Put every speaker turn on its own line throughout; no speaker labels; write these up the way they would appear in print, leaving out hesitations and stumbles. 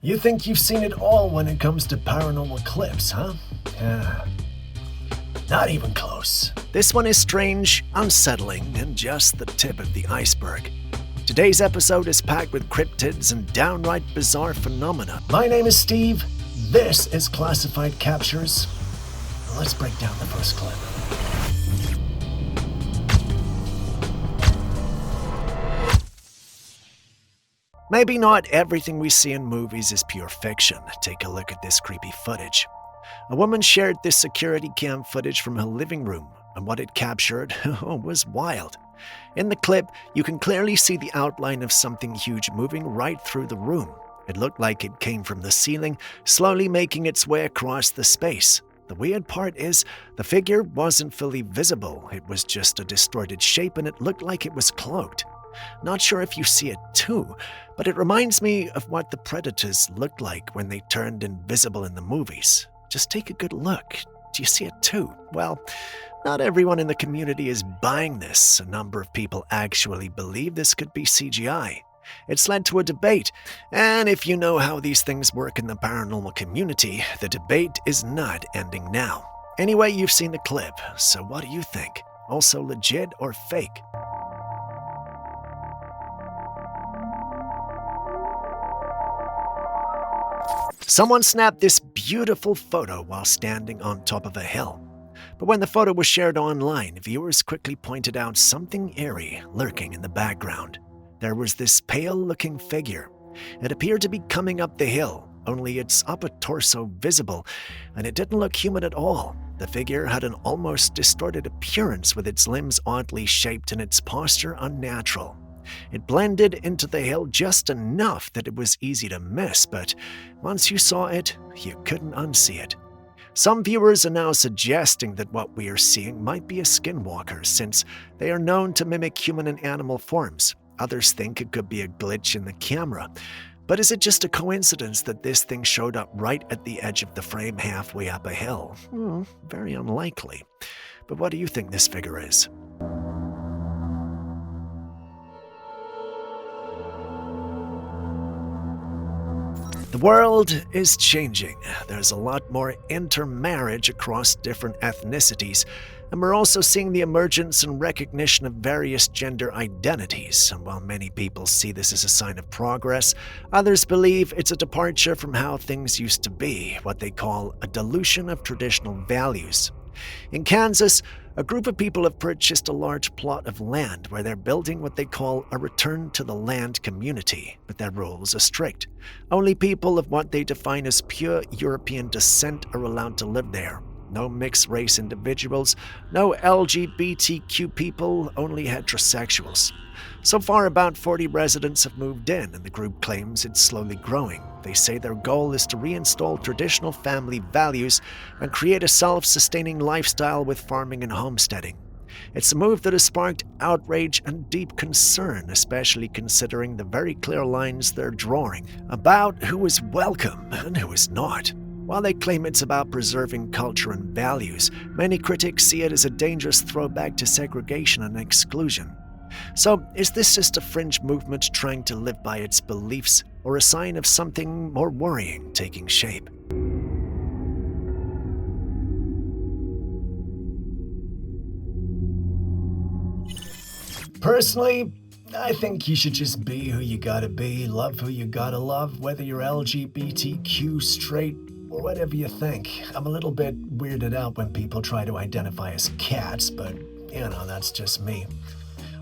You think you've seen it all when it comes to paranormal clips, huh? Not even close.
This one is strange, unsettling, and just the tip of the iceberg. Today's episode is packed with cryptids and downright bizarre phenomena.
My name is Steve. This is Classified Captures. Let's break down the first clip.
Maybe not everything we see in movies is pure fiction. Take a look at this creepy footage. A woman shared this security cam footage from her living room, and what it captured was wild. In the clip, you can clearly see the outline of something huge moving right through the room. It looked like it came from the ceiling, slowly making its way across the space. The weird part is, the figure wasn't fully visible. It was just a distorted shape, and it looked like it was cloaked. Not sure if you see it too, but it reminds me of what the predators looked like when they turned invisible in the movies. Just take a good look. Do you see it too? Well, not everyone in the community is buying this. A number of people actually believe this could be CGI. It's led to a debate, and if you know how these things work in the paranormal community, the debate is not ending now. Anyway, you've seen the clip, so what do you think? Also legit or fake? Someone snapped this beautiful photo while standing on top of a hill. But when the photo was shared online, viewers quickly pointed out something eerie lurking in the background. There was this pale-looking figure. It appeared to be coming up the hill, only its upper torso visible, and it didn't look human at all. The figure had an almost distorted appearance, with its limbs oddly shaped and its posture unnatural. It blended into the hill just enough that it was easy to miss, but once you saw it, you couldn't unsee it. Some viewers are now suggesting that what we are seeing might be a skinwalker, since they are known to mimic human and animal forms. Others think it could be a glitch in the camera. But is it just a coincidence that this thing showed up right at the edge of the frame halfway up a hill? Very unlikely. But what do you think this figure is? The world is changing. There's a lot more intermarriage across different ethnicities, and we're also seeing the emergence and recognition of various gender identities. And while many people see this as a sign of progress, others believe it's a departure from how things used to be, what they call a dilution of traditional values. In Kansas, a group of people have purchased a large plot of land where they're building what they call a return to the land community, but their rules are strict. Only people of what they define as pure European descent are allowed to live there. No mixed-race individuals, no LGBTQ people, only heterosexuals. So far, about 40 residents have moved in, and the group claims it's slowly growing. They say their goal is to reinstall traditional family values and create a self-sustaining lifestyle with farming and homesteading. It's a move that has sparked outrage and deep concern, especially considering the very clear lines they're drawing about who is welcome and who is not. While they claim it's about preserving culture and values, many critics see it as a dangerous throwback to segregation and exclusion. So, is this just a fringe movement trying to live by its beliefs, or a sign of something more worrying taking shape?
Personally, I think you should just be who you gotta be, love who you gotta love, whether you're LGBTQ, straight, or whatever you think. I'm a little bit weirded out when people try to identify as cats, but, that's just me.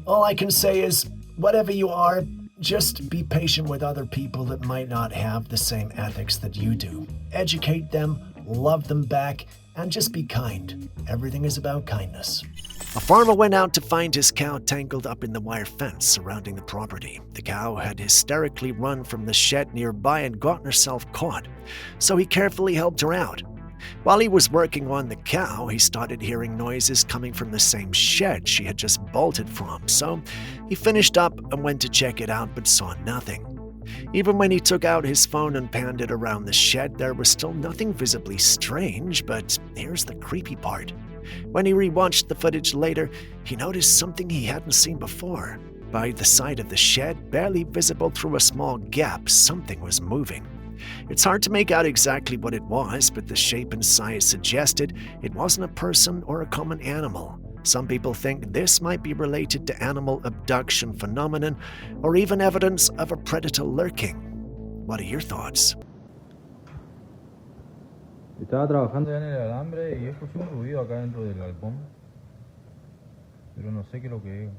All I can say is, whatever you are, just be patient with other people that might not have the same ethics that you do. Educate them, love them back, and just be kind. Everything is about kindness.
A farmer went out to find his cow tangled up in the wire fence surrounding the property. The cow had hysterically run from the shed nearby and gotten herself caught, so he carefully helped her out. While he was working on the cow, he started hearing noises coming from the same shed she had just bolted from, so he finished up and went to check it out but saw nothing. Even when he took out his phone and panned it around the shed, there was still nothing visibly strange, but here's the creepy part. When he rewatched the footage later, he noticed something he hadn't seen before. By the side of the shed, barely visible through a small gap, something was moving. It's hard to make out exactly what it was, but the shape and size suggested it wasn't a person or a common animal. Some people think this might be related to animal abduction phenomenon or even evidence of a predator lurking. What are your thoughts?
Estaba trabajando ya en el alambre y escuché un ruido acá dentro del galpón, pero no sé qué es lo que es.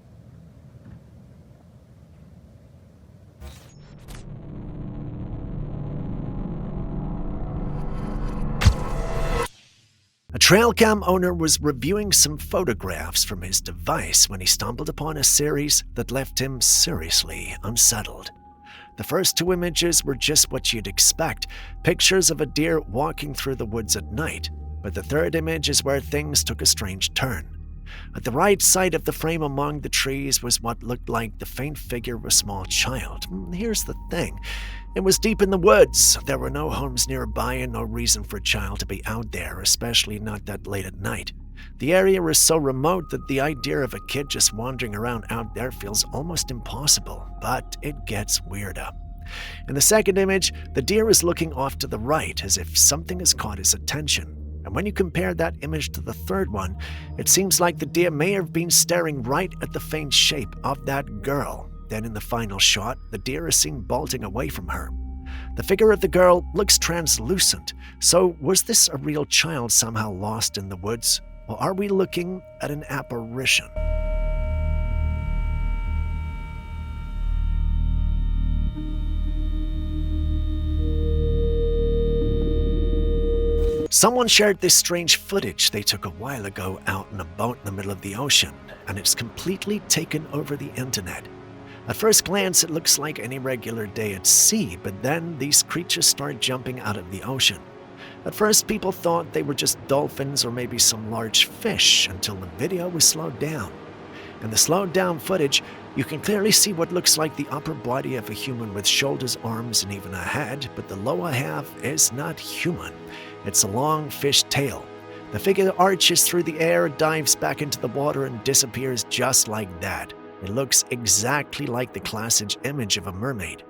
A Trailcam owner was reviewing some photographs from his device when he stumbled upon a series that left him seriously unsettled. The first two images were just what you'd expect, pictures of a deer walking through the woods at night, but the third image is where things took a strange turn. At the right side of the frame among the trees was what looked like the faint figure of a small child. Here's the thing. It was deep in the woods. There were no homes nearby and no reason for a child to be out there, especially not that late at night. The area is so remote that the idea of a kid just wandering around out there feels almost impossible, but it gets weirder. In the second image, the deer is looking off to the right as if something has caught his attention. And when you compare that image to the third one, it seems like the deer may have been staring right at the faint shape of that girl. Then in the final shot, the deer is seen bolting away from her. The figure of the girl looks translucent, so was this a real child somehow lost in the woods, or are we looking at an apparition? Someone shared this strange footage they took a while ago out in a boat in the middle of the ocean, and it's completely taken over the internet. At first glance, it looks like any regular day at sea, but then these creatures start jumping out of the ocean. At first, people thought they were just dolphins or maybe some large fish until the video was slowed down. In the slowed down footage, you can clearly see what looks like the upper body of a human with shoulders, arms, and even a head, but the lower half is not human. It's a long fish tail. The figure arches through the air, dives back into the water, and disappears just like that. It looks exactly like the classic image of a mermaid.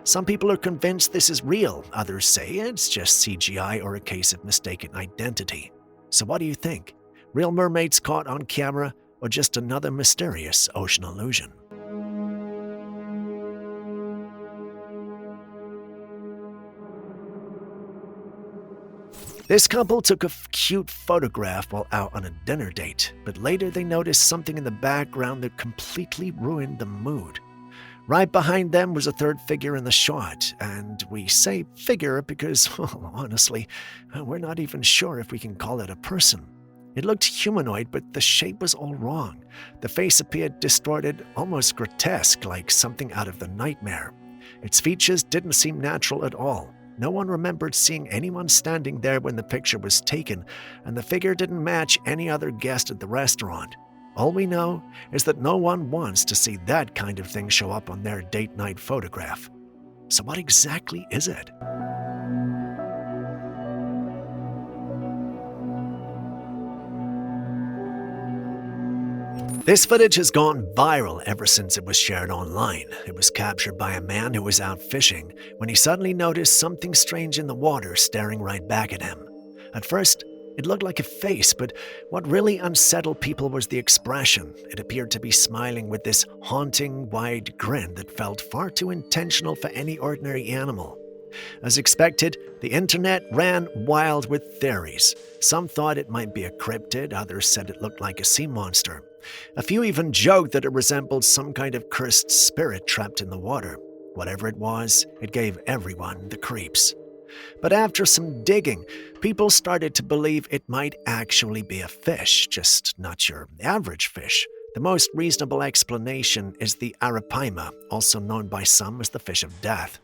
Some people are convinced this is real, others say it's just CGI or a case of mistaken identity. So what do you think? Real mermaids caught on camera, or just another mysterious ocean illusion? This couple took a cute photograph while out on a dinner date, but later they noticed something in the background that completely ruined the mood. Right behind them was a third figure in the shot, and we say figure because, well, honestly, we're not even sure if we can call it a person. It looked humanoid, but the shape was all wrong. The face appeared distorted, almost grotesque, like something out of The Nightmare. Its features didn't seem natural at all. No one remembered seeing anyone standing there when the picture was taken, and the figure didn't match any other guest at the restaurant. All we know is that no one wants to see that kind of thing show up on their date night photograph. So what exactly is it? This footage has gone viral ever since it was shared online. It was captured by a man who was out fishing when he suddenly noticed something strange in the water staring right back at him. At first, it looked like a face, but what really unsettled people was the expression. It appeared to be smiling with this haunting, wide grin that felt far too intentional for any ordinary animal. As expected, the internet ran wild with theories. Some thought it might be a cryptid, others said it looked like a sea monster. A few even joked that it resembled some kind of cursed spirit trapped in the water. Whatever it was, it gave everyone the creeps. But after some digging, people started to believe it might actually be a fish, just not your average fish. The most reasonable explanation is the arapaima, also known by some as the fish of death.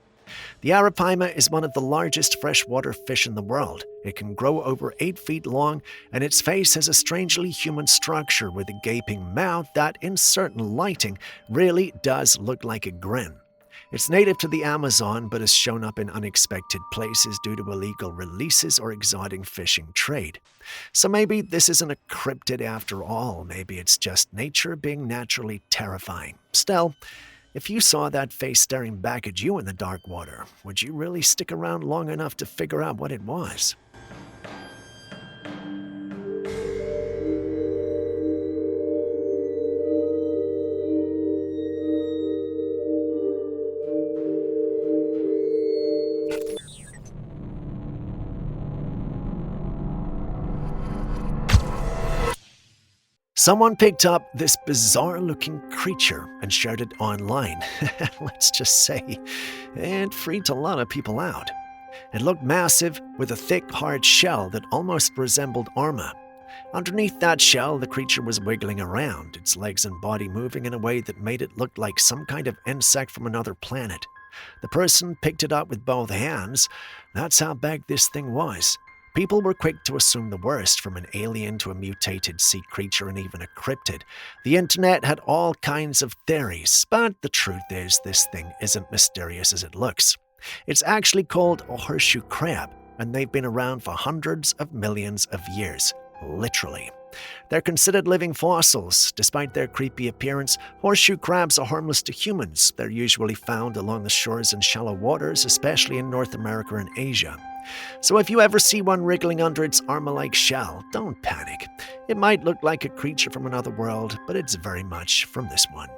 The arapaima is one of the largest freshwater fish in the world. It can grow over 8 feet long, and its face has a strangely human structure with a gaping mouth that, in certain lighting, really does look like a grin. It's native to the Amazon, but has shown up in unexpected places due to illegal releases or exotic fishing trade. So maybe this isn't a cryptid after all. Maybe it's just nature being naturally terrifying. Still, If you saw that face staring back at you in the dark water, would you really stick around long enough to figure out what it was? Someone picked up this bizarre-looking creature and shared it online. Let's just say, it freaked a lot of people out. It looked massive, with a thick, hard shell that almost resembled armor. Underneath that shell, the creature was wiggling around, its legs and body moving in a way that made it look like some kind of insect from another planet. The person picked it up with both hands. That's how big this thing was. People were quick to assume the worst, from an alien to a mutated sea creature and even a cryptid. The internet had all kinds of theories, but the truth is this thing isn't mysterious as it looks. It's actually called a horseshoe crab, and they've been around for hundreds of millions of years. Literally. They're considered living fossils. Despite their creepy appearance, horseshoe crabs are harmless to humans. They're usually found along the shores in shallow waters, especially in North America and Asia. So if you ever see one wriggling under its armor-like shell, don't panic. It might look like a creature from another world, but it's very much from this one.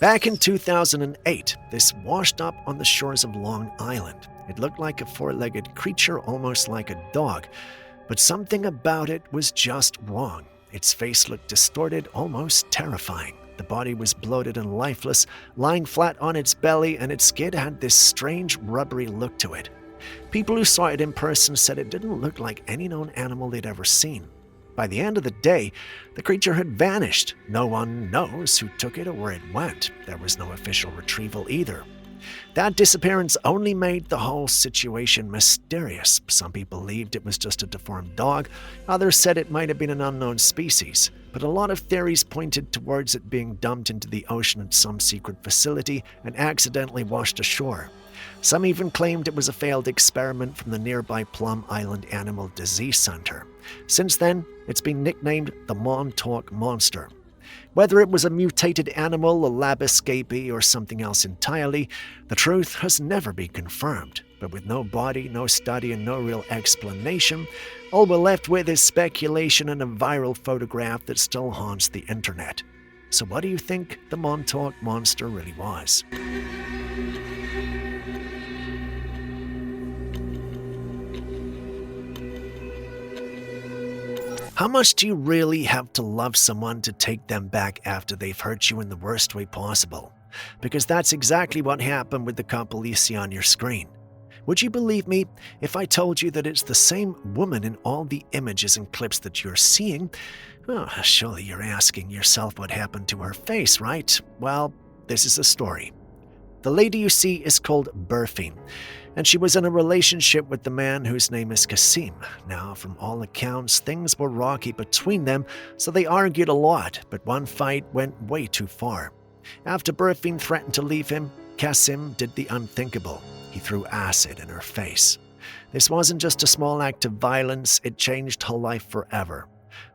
Back in 2008, this washed up on the shores of Long Island. It looked like a four-legged creature, almost like a dog, but something about it was just wrong. Its face looked distorted, almost terrifying. The body was bloated and lifeless, lying flat on its belly, and its skin had this strange rubbery look to it. People who saw it in person said it didn't look like any known animal they'd ever seen. By the end of the day, the creature had vanished. No one knows who took it or where it went. There was no official retrieval either. That disappearance only made the whole situation mysterious. Some people believed it was just a deformed dog. Others said it might have been an unknown species. But a lot of theories pointed towards it being dumped into the ocean at some secret facility and accidentally washed ashore. Some even claimed it was a failed experiment from the nearby Plum Island Animal Disease Center. Since then, it's been nicknamed the Montauk Monster. Whether it was a mutated animal, a lab escapee, or something else entirely, the truth has never been confirmed. But with no body, no study, and no real explanation, all we're left with is speculation and a viral photograph that still haunts the internet. So what do you think the Montauk Monster really was? How much do you really have to love someone to take them back after they've hurt you in the worst way possible? Because that's exactly what happened with the couple you see on your screen. Would you believe me if I told you that it's the same woman in all the images and clips that you're seeing? Well, surely you're asking yourself what happened to her face, right? Well, this is the story. The lady you see is called Burfine, and she was in a relationship with the man whose name is Kasim. Now, from all accounts, things were rocky between them, so they argued a lot, but one fight went way too far. After Burfine threatened to leave him, Kasim did the unthinkable. He threw acid in her face. This wasn't just a small act of violence, it changed her life forever.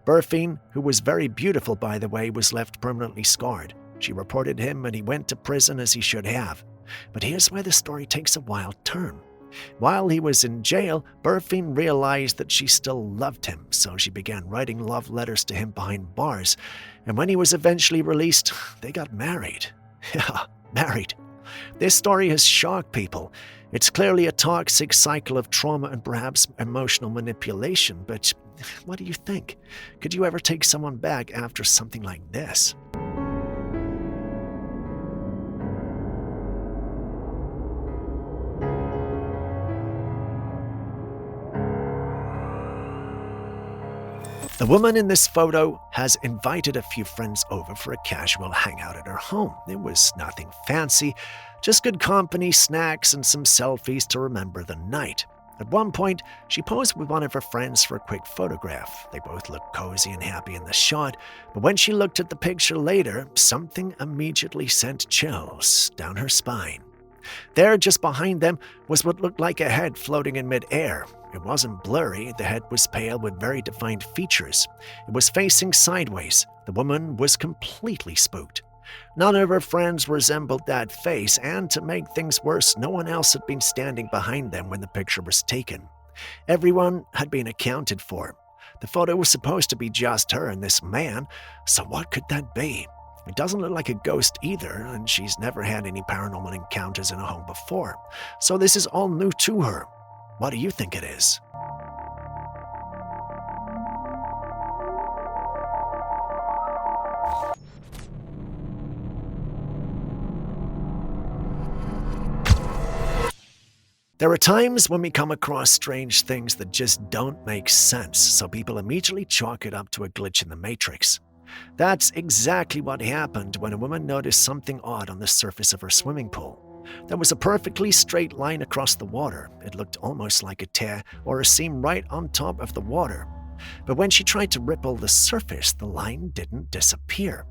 Burfine, who was very beautiful by the way, was left permanently scarred. She reported him and he went to prison as he should have. But here's where the story takes a wild turn. While he was in jail, Burfine realized that she still loved him, so she began writing love letters to him behind bars. And when he was eventually released, they got married. Yeah, married. This story has shocked people. It's clearly a toxic cycle of trauma and perhaps emotional manipulation, but what do you think? Could you ever take someone back after something like this? The woman in this photo has invited a few friends over for a casual hangout at her home. It was nothing fancy, just good company, snacks, and some selfies to remember the night. At one point, she posed with one of her friends for a quick photograph. They both looked cozy and happy in the shot, but when she looked at the picture later, something immediately sent chills down her spine. There, just behind them, was what looked like a head floating in midair. It wasn't blurry, the head was pale with very defined features. It was facing sideways. The woman was completely spooked. None of her friends resembled that face, and to make things worse, no one else had been standing behind them when the picture was taken. Everyone had been accounted for. The photo was supposed to be just her and this man, so what could that be? It doesn't look like a ghost either, and she's never had any paranormal encounters in a home before, so this is all new to her. What do you think it is? There are times when we come across strange things that just don't make sense, so people immediately chalk it up to a glitch in the matrix. That's exactly what happened when a woman noticed something odd on the surface of her swimming pool. There was a perfectly straight line across the water. It looked almost like a tear or a seam right on top of the water. But when she tried to ripple the surface, the line didn't disappear.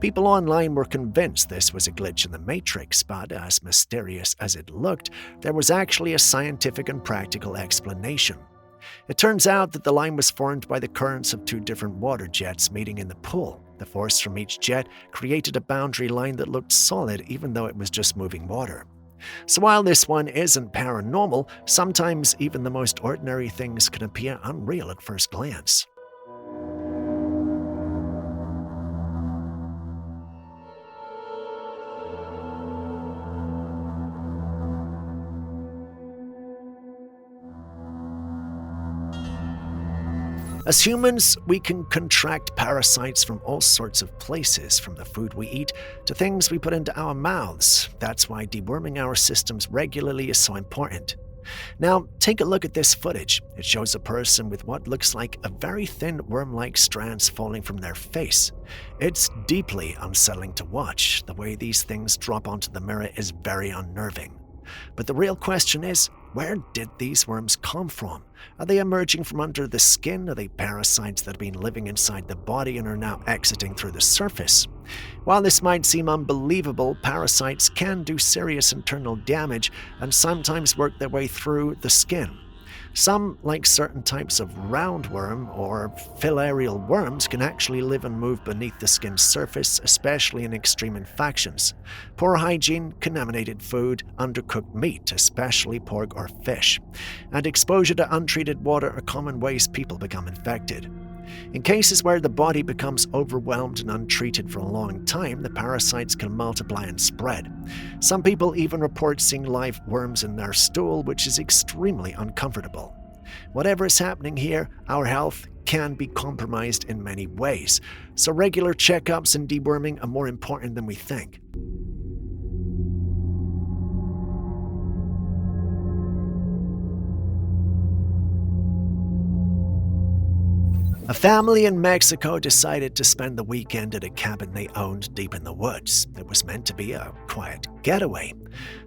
People online were convinced this was a glitch in the matrix, but as mysterious as it looked, there was actually a scientific and practical explanation. It turns out that the line was formed by the currents of two different water jets meeting in the pool. The force from each jet created a boundary line that looked solid even though it was just moving water. So while this one isn't paranormal, sometimes even the most ordinary things can appear unreal at first glance. As humans, we can contract parasites from all sorts of places, from the food we eat to things we put into our mouths. That's why deworming our systems regularly is so important. Now, take a look at this footage. It shows a person with what looks like a very thin worm-like strands falling from their face. It's deeply unsettling to watch. The way these things drop onto the mirror is very unnerving. But the real question is, where did these worms come from? Are they emerging from under the skin? Are they parasites that have been living inside the body and are now exiting through the surface? While this might seem unbelievable, parasites can do serious internal damage and sometimes work their way through the skin. Some, like certain types of roundworm or filarial worms, can actually live and move beneath the skin's surface, especially in extreme infections. Poor hygiene, contaminated food, undercooked meat, especially pork or fish, and exposure to untreated water are common ways people become infected. In cases where the body becomes overwhelmed and untreated for a long time, the parasites can multiply and spread. Some people even report seeing live worms in their stool, which is extremely uncomfortable. Whatever is happening here, our health can be compromised in many ways, so regular checkups and deworming are more important than we think. A family in Mexico decided to spend the weekend at a cabin they owned deep in the woods. It was meant to be a quiet getaway.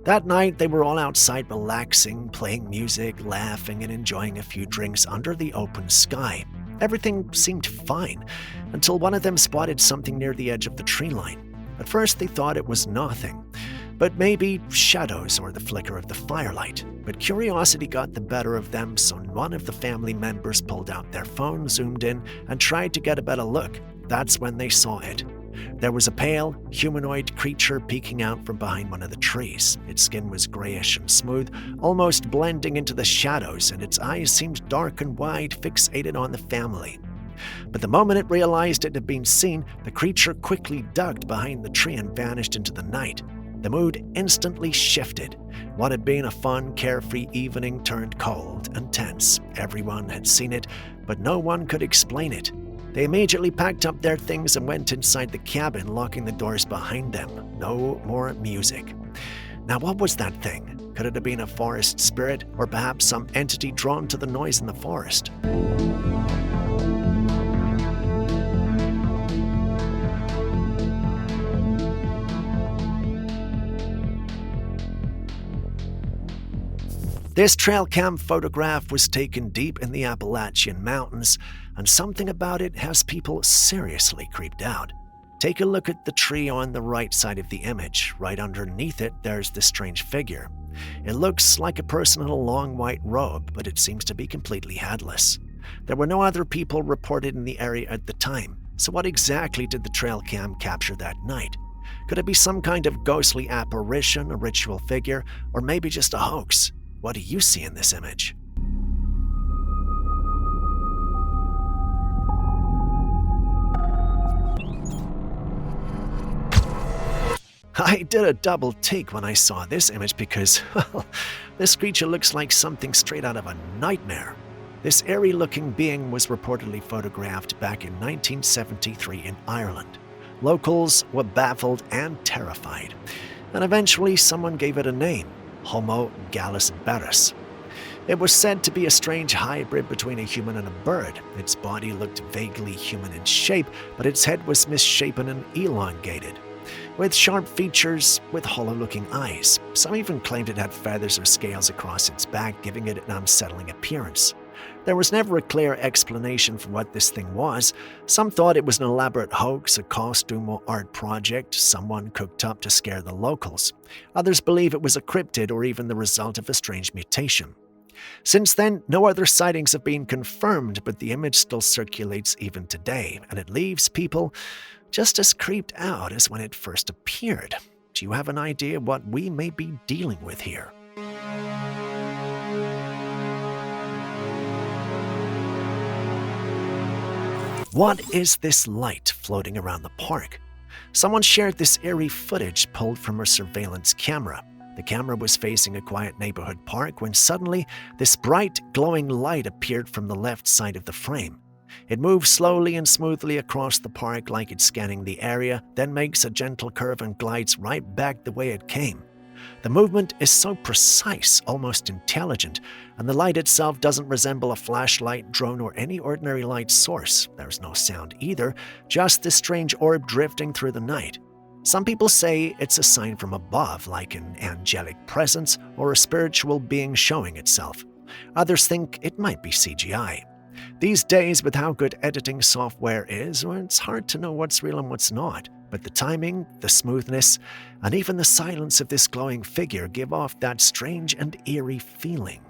That night, they were all outside relaxing, playing music, laughing, and enjoying a few drinks under the open sky. Everything seemed fine, until one of them spotted something near the edge of the tree line. At first, they thought it was nothing, but maybe shadows or the flicker of the firelight. But curiosity got the better of them, so one of the family members pulled out their phone, zoomed in, and tried to get a better look. That's when they saw it. There was a pale, humanoid creature peeking out from behind one of the trees. Its skin was grayish and smooth, almost blending into the shadows, and its eyes seemed dark and wide, fixated on the family. But the moment it realized it had been seen, the creature quickly ducked behind the tree and vanished into the night. The mood instantly shifted. What had been a fun, carefree evening turned cold and tense. Everyone had seen it, but no one could explain it. They immediately packed up their things and went inside the cabin, locking the doors behind them. No more music. Now, what was that thing? Could it have been a forest spirit, or perhaps some entity drawn to the noise in the forest? This Trailcam photograph was taken deep in the Appalachian Mountains, and something about it has people seriously creeped out. Take a look at the tree on the right side of the image. Right underneath it, there's this strange figure. It looks like a person in a long white robe, but it seems to be completely headless. There were no other people reported in the area at the time, so what exactly did the Trailcam capture that night? Could it be some kind of ghostly apparition, a ritual figure, or maybe just a hoax? What do you see in this image? I did a double take when I saw this image because, well, this creature looks like something straight out of a nightmare. This eerie-looking being was reportedly photographed back in 1973 in Ireland. Locals were baffled and terrified, and eventually someone gave it a name, Homo gallisberus. It was said to be a strange hybrid between a human and a bird. Its body looked vaguely human in shape, but its head was misshapen and elongated, with sharp features with hollow-looking eyes. Some even claimed it had feathers or scales across its back, giving it an unsettling appearance. There was never a clear explanation for what this thing was. Some thought it was an elaborate hoax, a costume or art project someone cooked up to scare the locals. Others believe it was a cryptid or even the result of a strange mutation. Since then, no other sightings have been confirmed, but the image still circulates even today, and it leaves people just as creeped out as when it first appeared. Do you have an idea what we may be dealing with here? What is this light floating around the park? Someone shared this eerie footage pulled from a surveillance camera. The camera was facing a quiet neighborhood park when suddenly this bright, glowing light appeared from the left side of the frame. It moves slowly and smoothly across the park like it's scanning the area, then makes a gentle curve and glides right back the way it came. The movement is so precise, almost intelligent, and the light itself doesn't resemble a flashlight, drone, or any ordinary light source. There's no sound either, just this strange orb drifting through the night. Some people say it's a sign from above, like an angelic presence or a spiritual being showing itself. Others think it might be CGI. These days, with how good editing software is, well, it's hard to know what's real and what's not. But the timing, the smoothness, and even the silence of this glowing figure give off that strange and eerie feeling.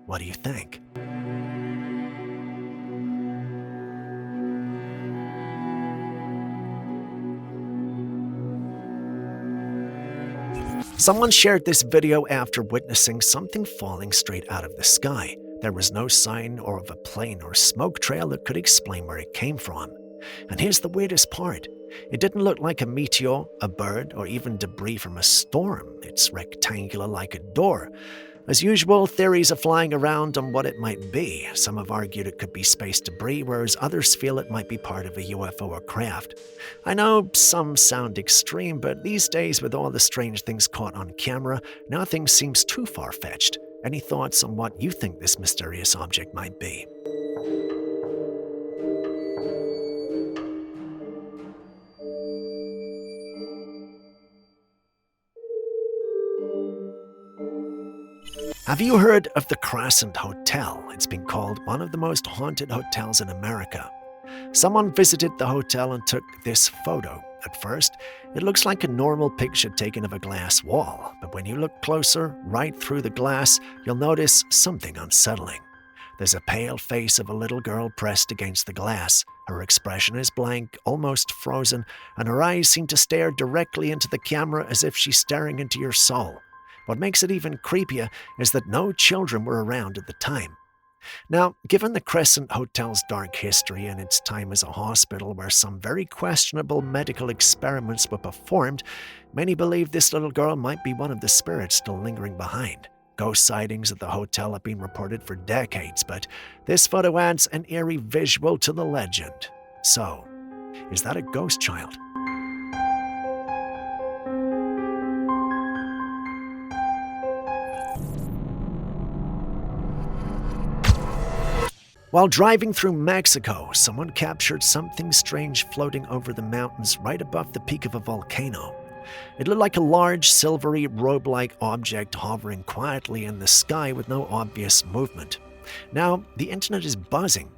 What do you think? Someone shared this video after witnessing something falling straight out of the sky. There was no sign or of a plane or smoke trail that could explain where it came from. And here's the weirdest part. It didn't look like a meteor, a bird, or even debris from a storm. It's rectangular like a door. As usual, theories are flying around on what it might be. Some have argued it could be space debris, whereas others feel it might be part of a UFO or craft. I know some sound extreme, but these days, with all the strange things caught on camera, nothing seems too far-fetched. Any thoughts on what you think this mysterious object might be? Have you heard of the Crescent Hotel? It's been called one of the most haunted hotels in America. Someone visited the hotel and took this photo. At first, it looks like a normal picture taken of a glass wall, but when you look closer, right through the glass, you'll notice something unsettling. There's a pale face of a little girl pressed against the glass. Her expression is blank, almost frozen, and her eyes seem to stare directly into the camera as if she's staring into your soul. What makes it even creepier is that no children were around at the time. Now, given the Crescent Hotel's dark history and its time as a hospital where some very questionable medical experiments were performed, many believe this little girl might be one of the spirits still lingering behind. Ghost sightings at the hotel have been reported for decades, but this photo adds an eerie visual to the legend. So, is that a ghost child? While driving through Mexico, someone captured something strange floating over the mountains right above the peak of a volcano. It looked like a large, silvery, robe-like object hovering quietly in the sky with no obvious movement. Now, the internet is buzzing.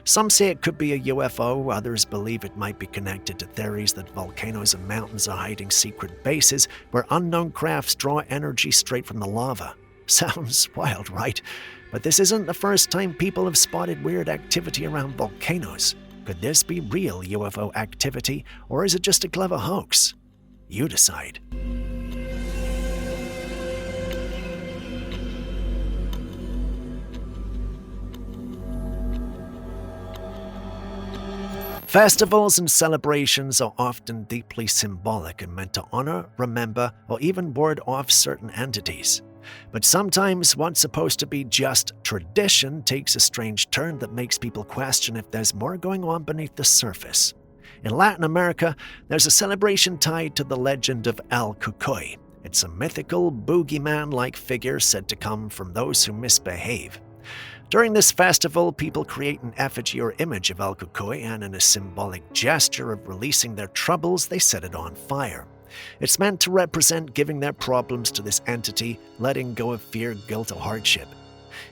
Some say it could be a UFO, others believe it might be connected to theories that volcanoes and mountains are hiding secret bases where unknown crafts draw energy straight from the lava. Sounds wild, right? But this isn't the first time people have spotted weird activity around volcanoes. Could this be real UFO activity, or is it just a clever hoax? You decide. Festivals and celebrations are often deeply symbolic and meant to honor, remember, or even ward off certain entities. But sometimes what's supposed to be just tradition takes a strange turn that makes people question if there's more going on beneath the surface. In Latin America, there's a celebration tied to the legend of El Cucuy. It's a mythical, boogeyman-like figure said to come from those who misbehave. During this festival, people create an effigy or image of El Cucuy, and in a symbolic gesture of releasing their troubles, they set it on fire. It's meant to represent giving their problems to this entity, letting go of fear, guilt, or hardship.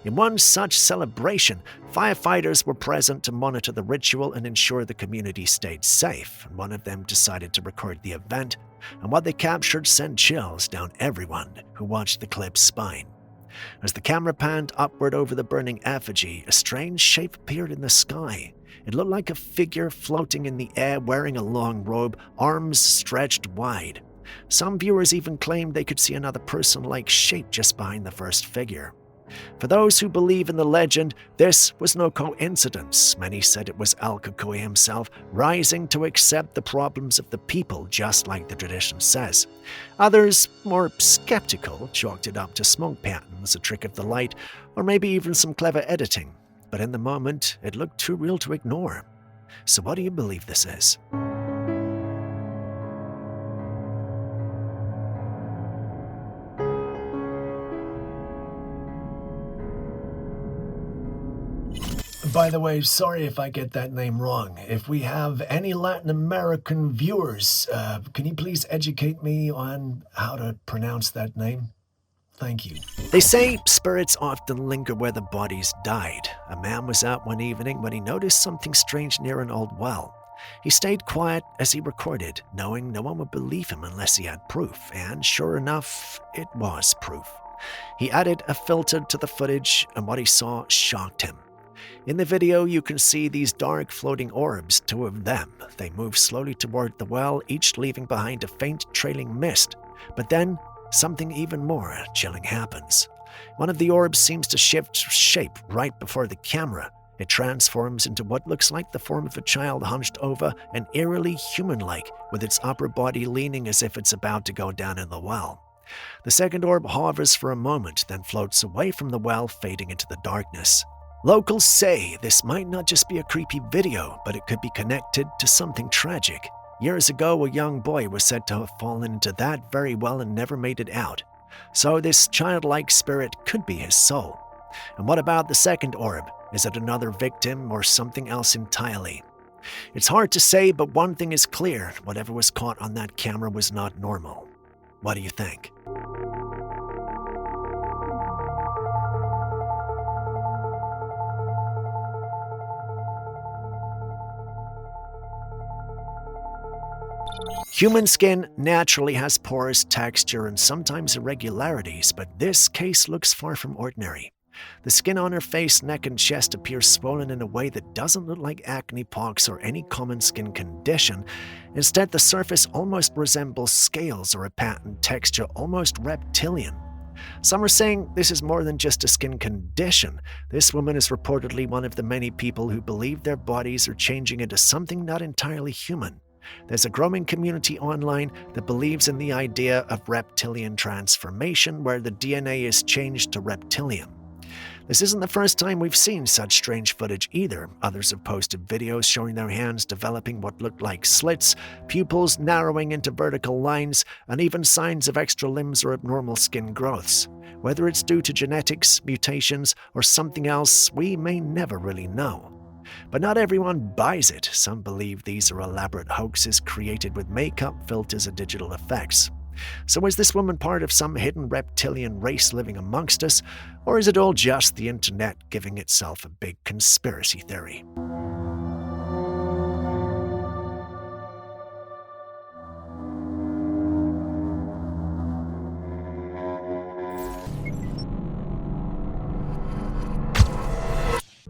In one such celebration, firefighters were present to monitor the ritual and ensure the community stayed safe, and one of them decided to record the event, and what they captured sent chills down everyone who watched the clip's spine. As the camera panned upward over the burning effigy, a strange shape appeared in the sky. It looked like a figure floating in the air wearing a long robe, arms stretched wide. Some viewers even claimed they could see another person-like shape just behind the first figure. For those who believe in the legend, this was no coincidence. Many said it was El Cucuy himself, rising to accept the problems of the people, just like the tradition says. Others, more skeptical, chalked it up to smoke patterns, a trick of the light, or maybe even some clever editing. But in the moment, it looked too real to ignore. So what do you believe this is?
By the way, sorry if I get that name wrong. If we have any Latin American viewers, can you please educate me on how to pronounce that name? Thank you.
They say spirits often linger where the bodies died. A man was out one evening when he noticed something strange near an old well. He stayed quiet as he recorded, knowing no one would believe him unless he had proof, and sure enough, it was proof. He added a filter to the footage, and what he saw shocked him. In the video, you can see these dark floating orbs, 2 of them. They move slowly toward the well, each leaving behind a faint trailing mist. But then, something even more chilling happens. One of the orbs seems to shift shape right before the camera. It transforms into what looks like the form of a child hunched over and eerily human-like, with its upper body leaning as if it's about to go down in the well. The second orb hovers for a moment, then floats away from the well, fading into the darkness. Locals say this might not just be a creepy video, but it could be connected to something tragic. Years ago, a young boy was said to have fallen into that very well and never made it out. So this childlike spirit could be his soul. And what about the second orb? Is it another victim or something else entirely? It's hard to say, but one thing is clear. Whatever was caught on that camera was not normal. What do you think? Human skin naturally has porous texture and sometimes irregularities, but this case looks far from ordinary. The skin on her face, neck, and chest appears swollen in a way that doesn't look like acne, pox, or any common skin condition. Instead, the surface almost resembles scales or a patterned texture, almost reptilian. Some are saying this is more than just a skin condition. This woman is reportedly one of the many people who believe their bodies are changing into something not entirely human. There's a growing community online that believes in the idea of reptilian transformation, where the DNA is changed to reptilian. This isn't the first time we've seen such strange footage either. Others have posted videos showing their hands developing what looked like slits, pupils narrowing into vertical lines, and even signs of extra limbs or abnormal skin growths. Whether it's due to genetics, mutations, or something else, we may never really know. But not everyone buys it. Some believe these are elaborate hoaxes created with makeup, filters, and digital effects. So is this woman part of some hidden reptilian race living amongst us, or is it all just the internet giving itself a big conspiracy theory?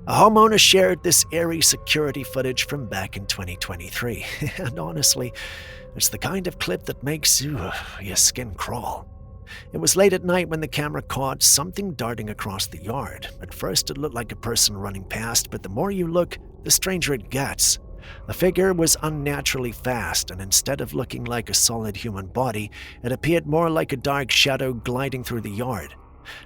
A homeowner shared this eerie security footage from back in 2023, and honestly, it's the kind of clip that makes your skin crawl. It was late at night when the camera caught something darting across the yard. At first it looked like a person running past, but the more you look, the stranger it gets. The figure was unnaturally fast, and instead of looking like a solid human body, it appeared more like a dark shadow gliding through the yard.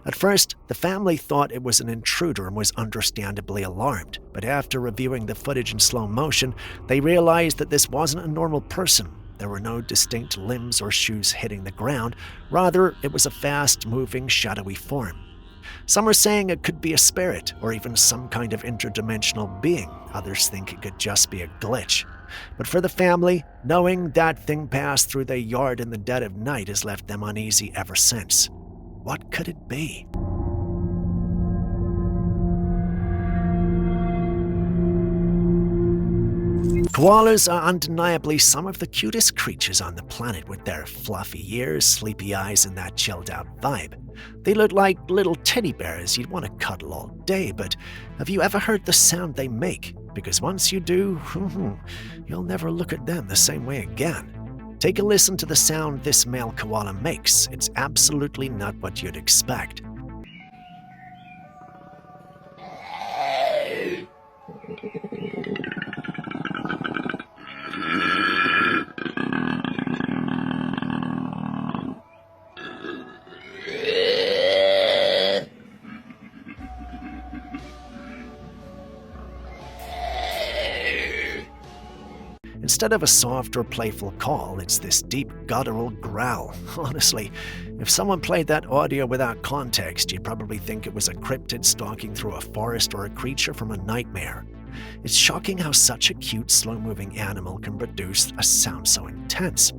At first, the family thought it was an intruder and was understandably alarmed, but after reviewing the footage in slow motion, they realized that this wasn't a normal person. There were no distinct limbs or shoes hitting the ground. Rather, it was a fast-moving, shadowy form. Some are saying it could be a spirit or even some kind of interdimensional being. Others think it could just be a glitch. But for the family, knowing that thing passed through their yard in the dead of night has left them uneasy ever since. What could it be? Koalas are undeniably some of the cutest creatures on the planet, with their fluffy ears, sleepy eyes, and that chilled-out vibe. They look like little teddy bears you'd want to cuddle all day, but have you ever heard the sound they make? Because once you do, you'll never look at them the same way again. Take a listen to the sound this male koala makes. It's absolutely not what you'd expect. Instead of a soft or playful call, it's this deep guttural growl. Honestly, if someone played that audio without context, you'd probably think it was a cryptid stalking through a forest or a creature from a nightmare. It's shocking how such a cute, slow-moving animal can produce a sound so intense.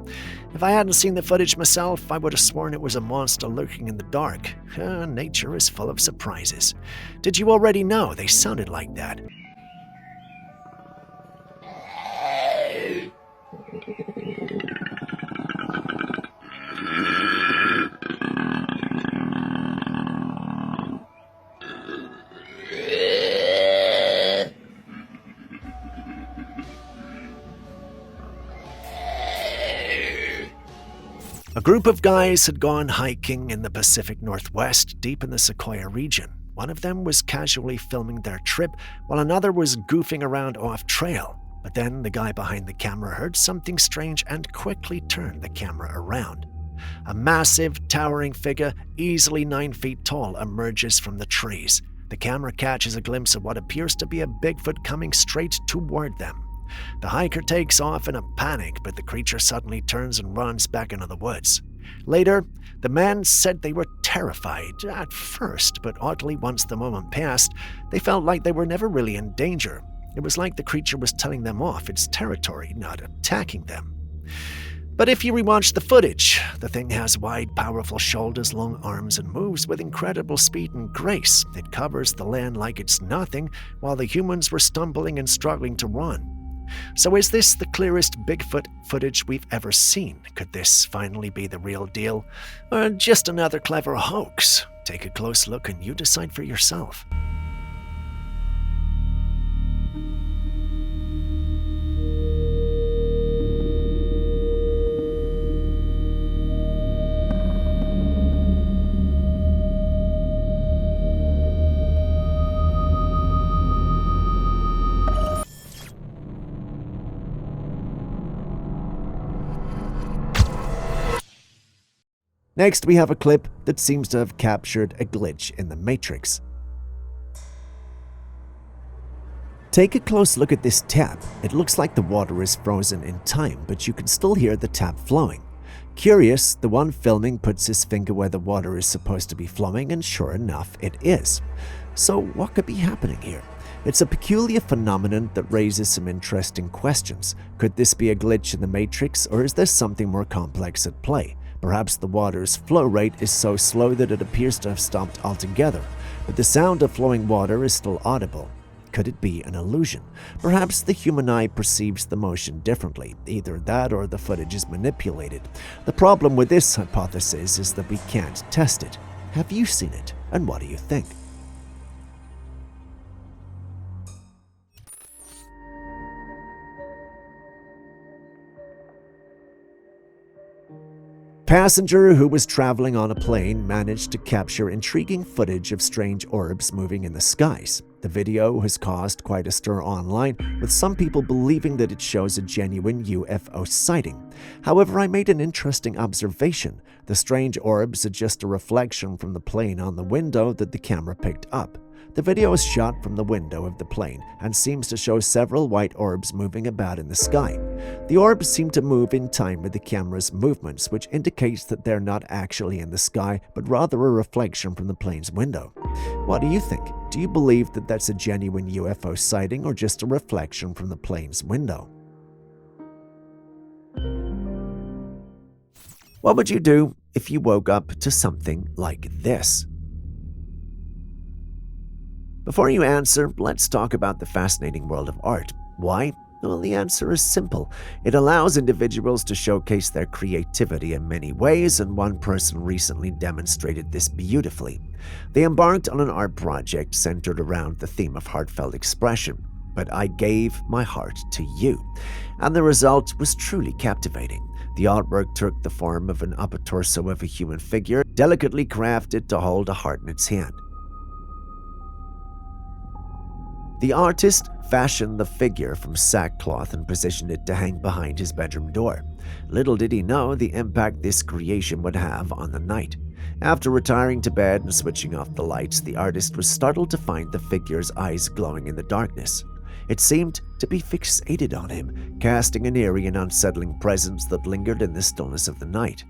If I hadn't seen the footage myself, I would have sworn it was a monster lurking in the dark. Nature is full of surprises. Did you already know they sounded like that? A group of guys had gone hiking in the Pacific Northwest, deep in the Sequoia region. One of them was casually filming their trip, while another was goofing around off-trail. But then the guy behind the camera heard something strange and quickly turned the camera around. A massive, towering figure, easily 9 feet tall, emerges from the trees. The camera catches a glimpse of what appears to be a Bigfoot coming straight toward them. The hiker takes off in a panic, but the creature suddenly turns and runs back into the woods. Later, the man said they were terrified at first, but oddly, once the moment passed, they felt like they were never really in danger. It was like the creature was telling them off its territory, not attacking them. But if you rewatch the footage, the thing has wide, powerful shoulders, long arms, and moves with incredible speed and grace. It covers the land like it's nothing, while the humans were stumbling and struggling to run. So is this the clearest Bigfoot footage we've ever seen? Could this finally be the real deal? Or just another clever hoax? Take a close look and you decide for yourself. Next, we have a clip that seems to have captured a glitch in the Matrix. Take a close look at this tap. It looks like the water is frozen in time, but you can still hear the tap flowing. Curious, the one filming puts his finger where the water is supposed to be flowing, and sure enough, it is. So what could be happening here? It's a peculiar phenomenon that raises some interesting questions. Could this be a glitch in the Matrix, or is there something more complex at play? Perhaps the water's flow rate is so slow that it appears to have stopped altogether, but the sound of flowing water is still audible. Could it be an illusion? Perhaps the human eye perceives the motion differently. Either that or the footage is manipulated. The problem with this hypothesis is that we can't test it. Have you seen it? And what do you think? Passenger who was traveling on a plane managed to capture intriguing footage of strange orbs moving in the skies. The video has caused quite a stir online, with some people believing that it shows a genuine UFO sighting. However, I made an interesting observation. The strange orbs are just a reflection from the plane on the window that the camera picked up. The video is shot from the window of the plane and seems to show several white orbs moving about in the sky. The orbs seem to move in time with the camera's movements, which indicates that they're not actually in the sky, but rather a reflection from the plane's window. What do you think? Do you believe that that's a genuine UFO sighting or just a reflection from the plane's window? What would you do if you woke up to something like this? Before you answer, let's talk about the fascinating world of art. Why? Well, the answer is simple. It allows individuals to showcase their creativity in many ways, and one person recently demonstrated this beautifully. They embarked on an art project centered around the theme of heartfelt expression. But I gave my heart to you, and the result was truly captivating. The artwork took the form of an upper torso of a human figure, delicately crafted to hold a heart in its hand. The artist fashioned the figure from sackcloth and positioned it to hang behind his bedroom door. Little did he know the impact this creation would have on the night. After retiring to bed and switching off the lights, the artist was startled to find the figure's eyes glowing in the darkness. It seemed to be fixated on him, casting an eerie and unsettling presence that lingered in the stillness of the night.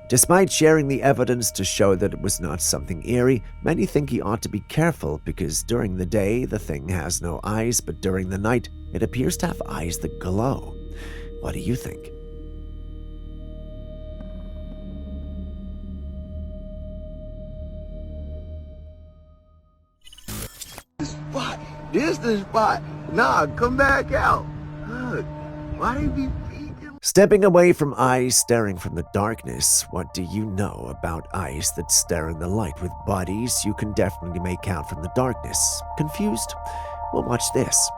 Despite sharing the evidence to show that it was not something eerie, many think he ought to be careful because during the day the thing has no eyes, but during the night it appears to have eyes that glow. What do you think?
This the spot. Nah, come back out. Look, why they be peeking?
Stepping away from eyes staring from the darkness, what do you know about eyes that stare in the light with bodies you can definitely make out from the darkness? Confused? Well, watch this.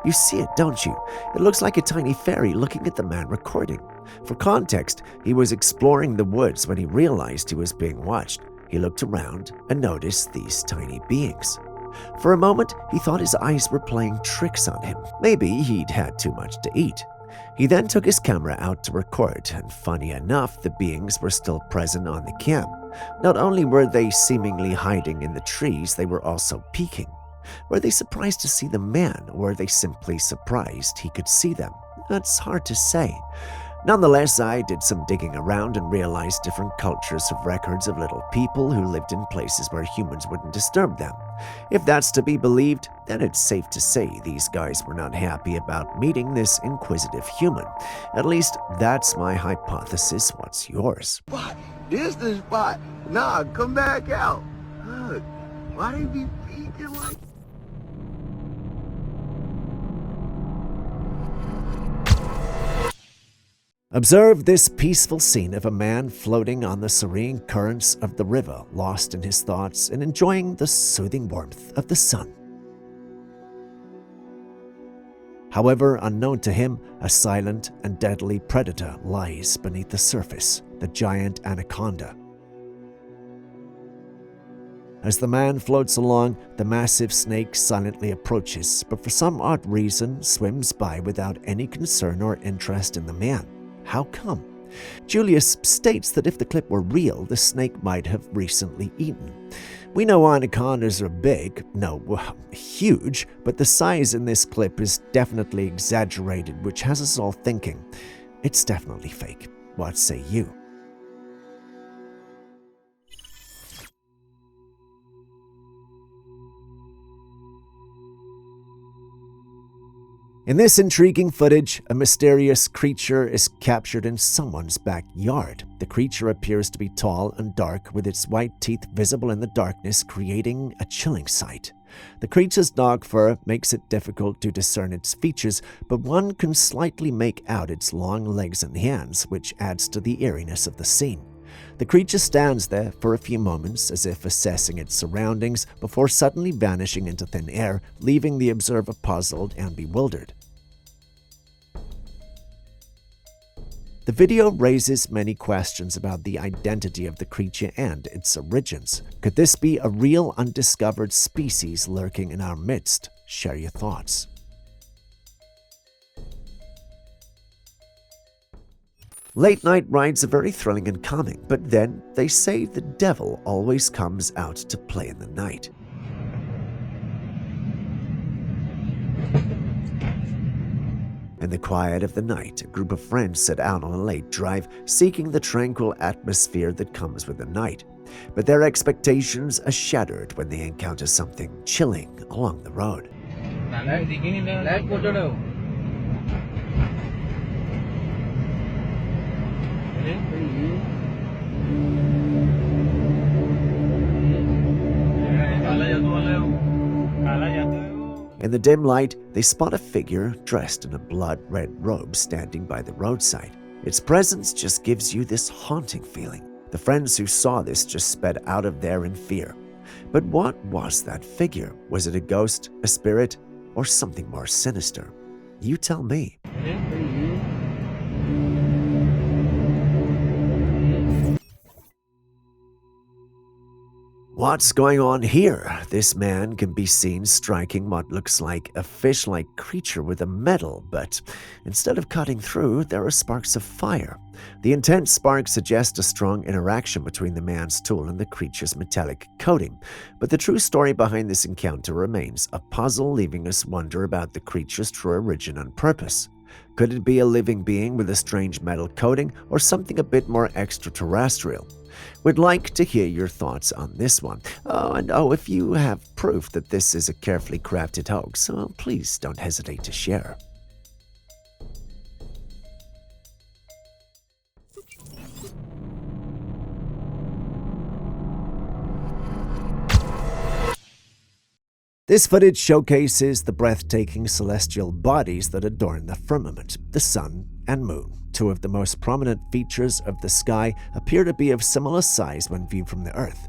You see it, don't you? It looks like a tiny fairy looking at the man recording. For context, he was exploring the woods when he realized he was being watched. He looked around and noticed these tiny beings. For a moment, he thought his eyes were playing tricks on him. Maybe he'd had too much to eat. He then took his camera out to record, and funny enough, the beings were still present on the cam. Not only were they seemingly hiding in the trees, they were also peeking. Were they surprised to see the man, or were they simply surprised he could see them? That's hard to say. Nonetheless, I did some digging around and realized different cultures have records of little people who lived in places where humans wouldn't disturb them. If that's to be believed, then it's safe to say these guys were not happy about meeting this inquisitive human. At least, that's my hypothesis. What's yours?
Spot. This the spot. Nah, come back out. Look, why they be peeking like?
Observe this peaceful scene of a man floating on the serene currents of the river, lost in his thoughts and enjoying the soothing warmth of the sun. However, unknown to him, a silent and deadly predator lies beneath the surface, the giant anaconda. As the man floats along, the massive snake silently approaches, but for some odd reason swims by without any concern or interest in the man. How come? Julius states that if the clip were real, the snake might have recently eaten. We know anacondas are big, huge, but the size in this clip is definitely exaggerated, which has us all thinking, it's definitely fake. What say you? In this intriguing footage, a mysterious creature is captured in someone's backyard. The creature appears to be tall and dark, with its white teeth visible in the darkness, creating a chilling sight. The creature's dog fur makes it difficult to discern its features, but one can slightly make out its long legs and hands, which adds to the eeriness of the scene. The creature stands there for a few moments as if assessing its surroundings before suddenly vanishing into thin air, leaving the observer puzzled and bewildered. The video raises many questions about the identity of the creature and its origins. Could this be a real undiscovered species lurking in our midst? Share your thoughts. Late night rides are very thrilling and calming, but then they say the devil always comes out to play in the night. In the quiet of the night, a group of friends set out on a late drive, seeking the tranquil atmosphere that comes with the night. But their expectations are shattered when they encounter something chilling along the road. In the dim light, they spot a figure dressed in a blood-red robe standing by the roadside. Its presence just gives you this haunting feeling. The friends who saw this just sped out of there in fear. But what was that figure? Was it a ghost, a spirit, or something more sinister? You tell me. What's going on here? This man can be seen striking what looks like a fish-like creature with a metal, but instead of cutting through, there are sparks of fire. The intense sparks suggest a strong interaction between the man's tool and the creature's metallic coating. But the true story behind this encounter remains a puzzle, leaving us wonder about the creature's true origin and purpose. Could it be a living being with a strange metal coating, or something a bit more extraterrestrial? We'd like to hear your thoughts on this one. If you have proof that this is a carefully crafted hoax, please don't hesitate to share. This footage showcases the breathtaking celestial bodies that adorn the firmament, the sun and moon. Two of the most prominent features of the sky appear to be of similar size when viewed from the Earth.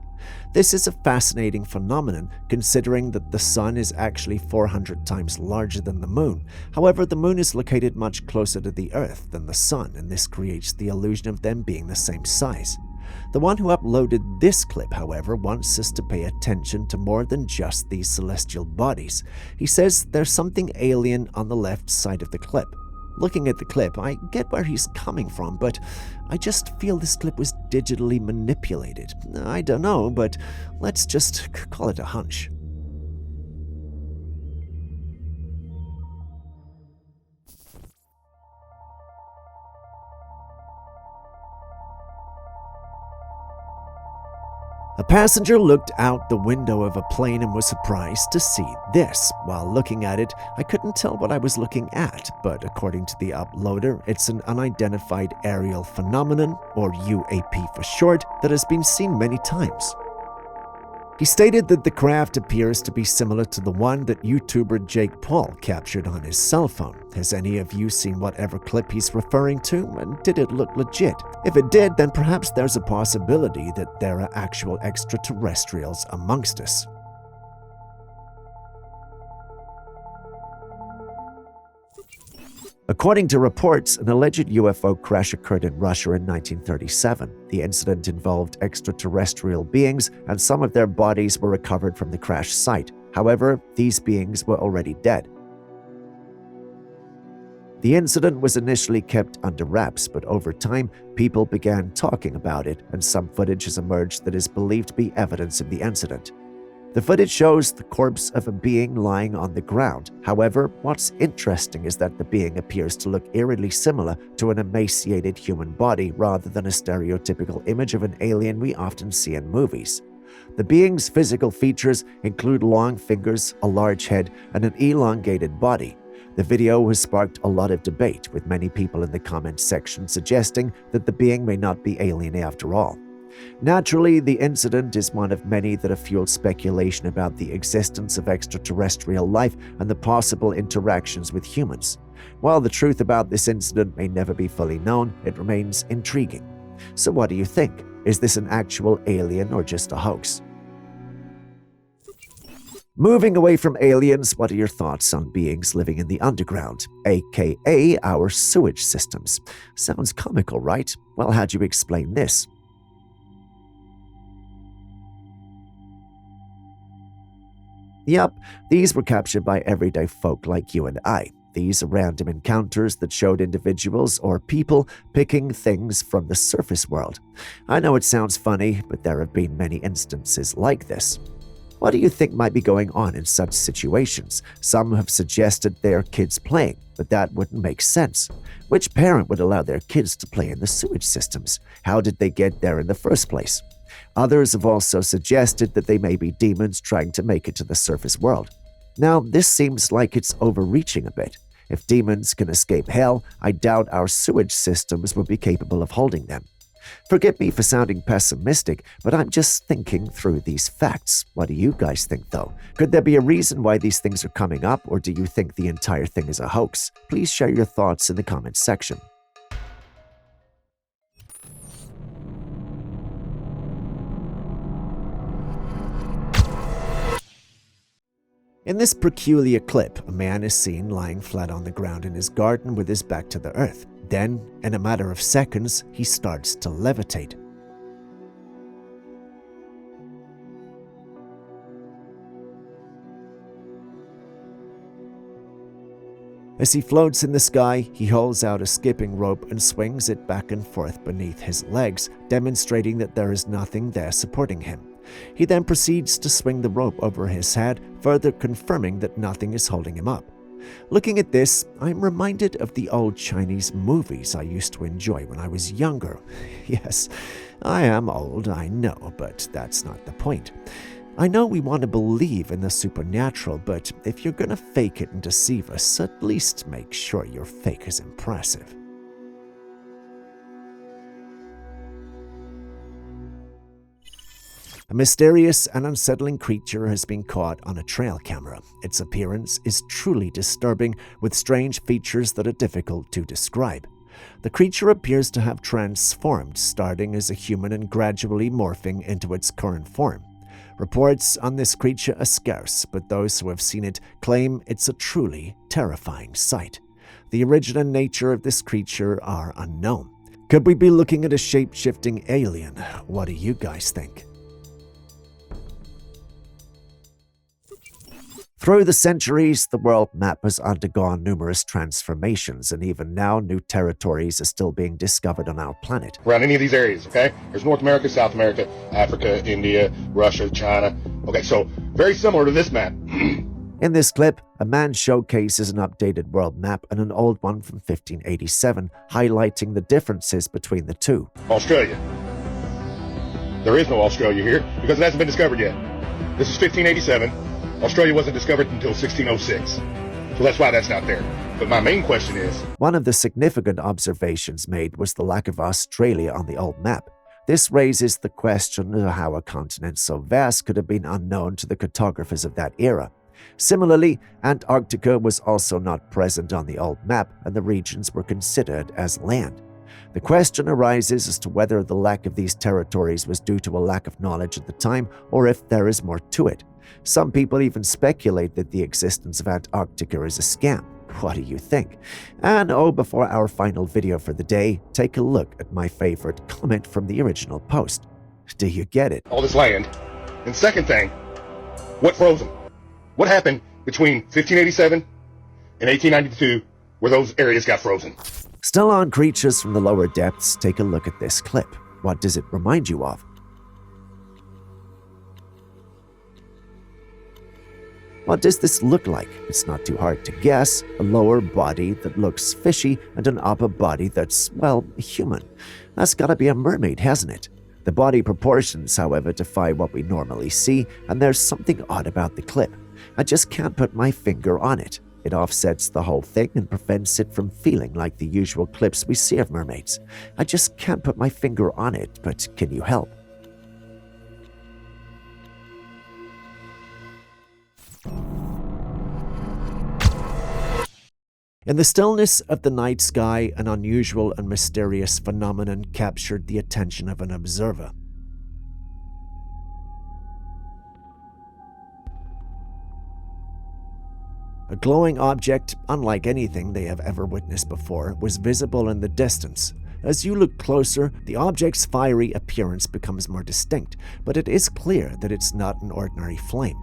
This is a fascinating phenomenon, considering that the sun is actually 400 times larger than the moon. However, the moon is located much closer to the Earth than the sun, and this creates the illusion of them being the same size. The one who uploaded this clip, however, wants us to pay attention to more than just these celestial bodies. He says there's something alien on the left side of the clip. Looking at the clip, I get where he's coming from, but I just feel this clip was digitally manipulated. I don't know, but let's just call it a hunch. A passenger looked out the window of a plane and was surprised to see this. While looking at it, I couldn't tell what I was looking at, but according to the uploader, it's an unidentified aerial phenomenon, or UAP for short, that has been seen many times. He stated that the craft appears to be similar to the one that YouTuber Jake Paul captured on his cell phone. Has any of you seen whatever clip he's referring to, and did it look legit? If it did, then perhaps there's a possibility that there are actual extraterrestrials amongst us. According to reports, an alleged UFO crash occurred in Russia in 1937. The incident involved extraterrestrial beings, and some of their bodies were recovered from the crash site. However, these beings were already dead. The incident was initially kept under wraps, but over time, people began talking about it, and some footage has emerged that is believed to be evidence of the incident. The footage shows the corpse of a being lying on the ground. However, what's interesting is that the being appears to look eerily similar to an emaciated human body rather than a stereotypical image of an alien we often see in movies. The being's physical features include long fingers, a large head, and an elongated body. The video has sparked a lot of debate, with many people in the comments section suggesting that the being may not be alien after all. Naturally, the incident is one of many that have fueled speculation about the existence of extraterrestrial life and the possible interactions with humans. While the truth about this incident may never be fully known, it remains intriguing. So what do you think? Is this an actual alien or just a hoax? Moving away from aliens, what are your thoughts on beings living in the underground, aka our sewage systems? Sounds comical, right? Well, how do you explain this? Yup, these were captured by everyday folk like you and I. These are random encounters that showed individuals or people picking things from the surface world. I know it sounds funny, but there have been many instances like this. What do you think might be going on in such situations? Some have suggested they are kids playing, but that wouldn't make sense. Which parent would allow their kids to play in the sewage systems? How did they get there in the first place? Others have also suggested that they may be demons trying to make it to the surface world. Now, this seems like it's overreaching a bit. If demons can escape hell, I doubt our sewage systems would be capable of holding them. Forgive me for sounding pessimistic, but I'm just thinking through these facts. What do you guys think, though? Could there be a reason why these things are coming up, or do you think the entire thing is a hoax? Please share your thoughts in the comments section. In this peculiar clip, a man is seen lying flat on the ground in his garden with his back to the earth. Then, in a matter of seconds, he starts to levitate. As he floats in the sky, he holds out a skipping rope and swings it back and forth beneath his legs, demonstrating that there is nothing there supporting him. He then proceeds to swing the rope over his head, further confirming that nothing is holding him up. Looking at this, I'm reminded of the old Chinese movies I used to enjoy when I was younger. Yes, I am old, I know, but that's not the point. I know we want to believe in the supernatural, but if you're gonna fake it and deceive us, at least make sure your fake is impressive. A mysterious and unsettling creature has been caught on a trail camera. Its appearance is truly disturbing, with strange features that are difficult to describe. The creature appears to have transformed, starting as a human and gradually morphing into its current form. Reports on this creature are scarce, but those who have seen it claim it's a truly terrifying sight. The origin and nature of this creature are unknown. Could we be looking at a shape-shifting alien? What do you guys think? Through the centuries, the world map has undergone numerous transformations, and even now, new territories are still being discovered on our planet.
Around any of these areas, okay? There's North America, South America, Africa, India, Russia, China. Okay, so very similar to this map.
In this clip, a man showcases an updated world map and an old one from 1587, highlighting the differences between the two.
Australia. There is no Australia here because it hasn't been discovered yet. This is 1587. Australia wasn't discovered until 1606. So that's why that's not there. But my main question is...
One of the significant observations made was the lack of Australia on the old map. This raises the question of how a continent so vast could have been unknown to the cartographers of that era. Similarly, Antarctica was also not present on the old map, and the regions were considered as land. The question arises as to whether the lack of these territories was due to a lack of knowledge at the time, or if there is more to it. Some people even speculate that the existence of Antarctica is a scam. What do you think? And before our final video for the day, take a look at my favorite comment from the original post. Do you get it?
All this land. And second thing, what froze them? What happened between 1587 and 1892 where those areas got frozen?
Still on creatures from the lower depths, take a look at this clip. What does it remind you of? What does this look like? It's not too hard to guess. A lower body that looks fishy and an upper body that's, well, human. That's gotta be a mermaid, hasn't it? The body proportions, however, defy what we normally see, and there's something odd about the clip. I just can't put my finger on it. It offsets the whole thing and prevents it from feeling like the usual clips we see of mermaids. I just can't put my finger on it, but can you help? In the stillness of the night sky, an unusual and mysterious phenomenon captured the attention of an observer. A glowing object, unlike anything they have ever witnessed before, was visible in the distance. As you look closer, the object's fiery appearance becomes more distinct, but it is clear that it's not an ordinary flame.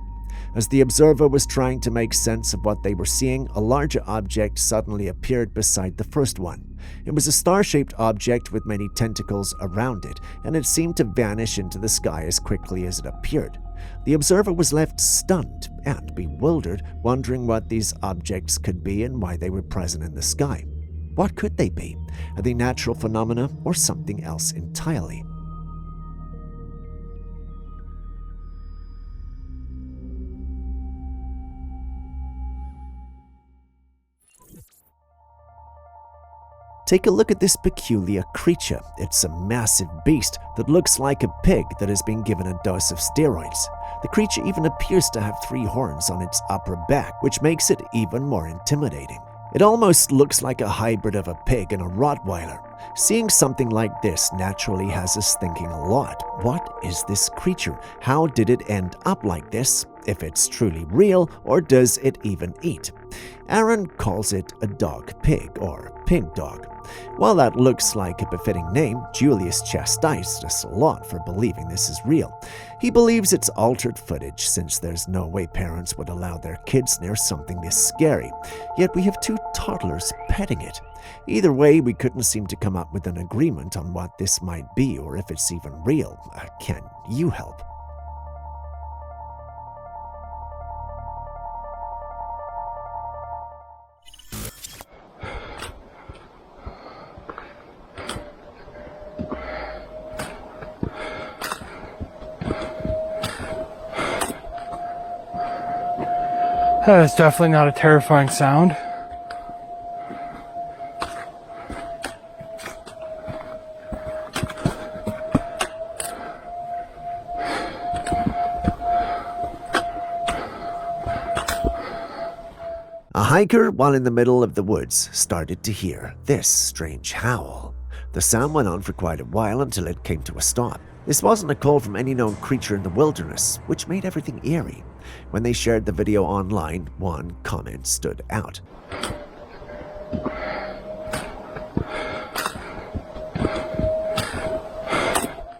As the observer was trying to make sense of what they were seeing, a larger object suddenly appeared beside the first one. It was a star-shaped object with many tentacles around it, and it seemed to vanish into the sky as quickly as it appeared. The observer was left stunned and bewildered, wondering what these objects could be and why they were present in the sky. What could they be? Are they natural phenomena or something else entirely? Take a look at this peculiar creature. It's a massive beast that looks like a pig that has been given a dose of steroids. The creature even appears to have 3 horns on its upper back, which makes it even more intimidating. It almost looks like a hybrid of a pig and a Rottweiler. Seeing something like this naturally has us thinking a lot. What is this creature? How did it end up like this? If it's truly real, or does it even eat? Aaron calls it a dog pig or pig dog. While that looks like a befitting name, Julius chastised us a lot for believing this is real. He believes it's altered footage since there's no way parents would allow their kids near something this scary. Yet we have 2 toddlers petting it. Either way, we couldn't seem to come up with an agreement on what this might be or if it's even real. Can you help?
That is definitely not a terrifying sound.
A hiker, while in the middle of the woods, started to hear this strange howl. The sound went on for quite a while until it came to a stop. This wasn't a call from any known creature in the wilderness, which made everything eerie. When they shared the video online, one comment stood out.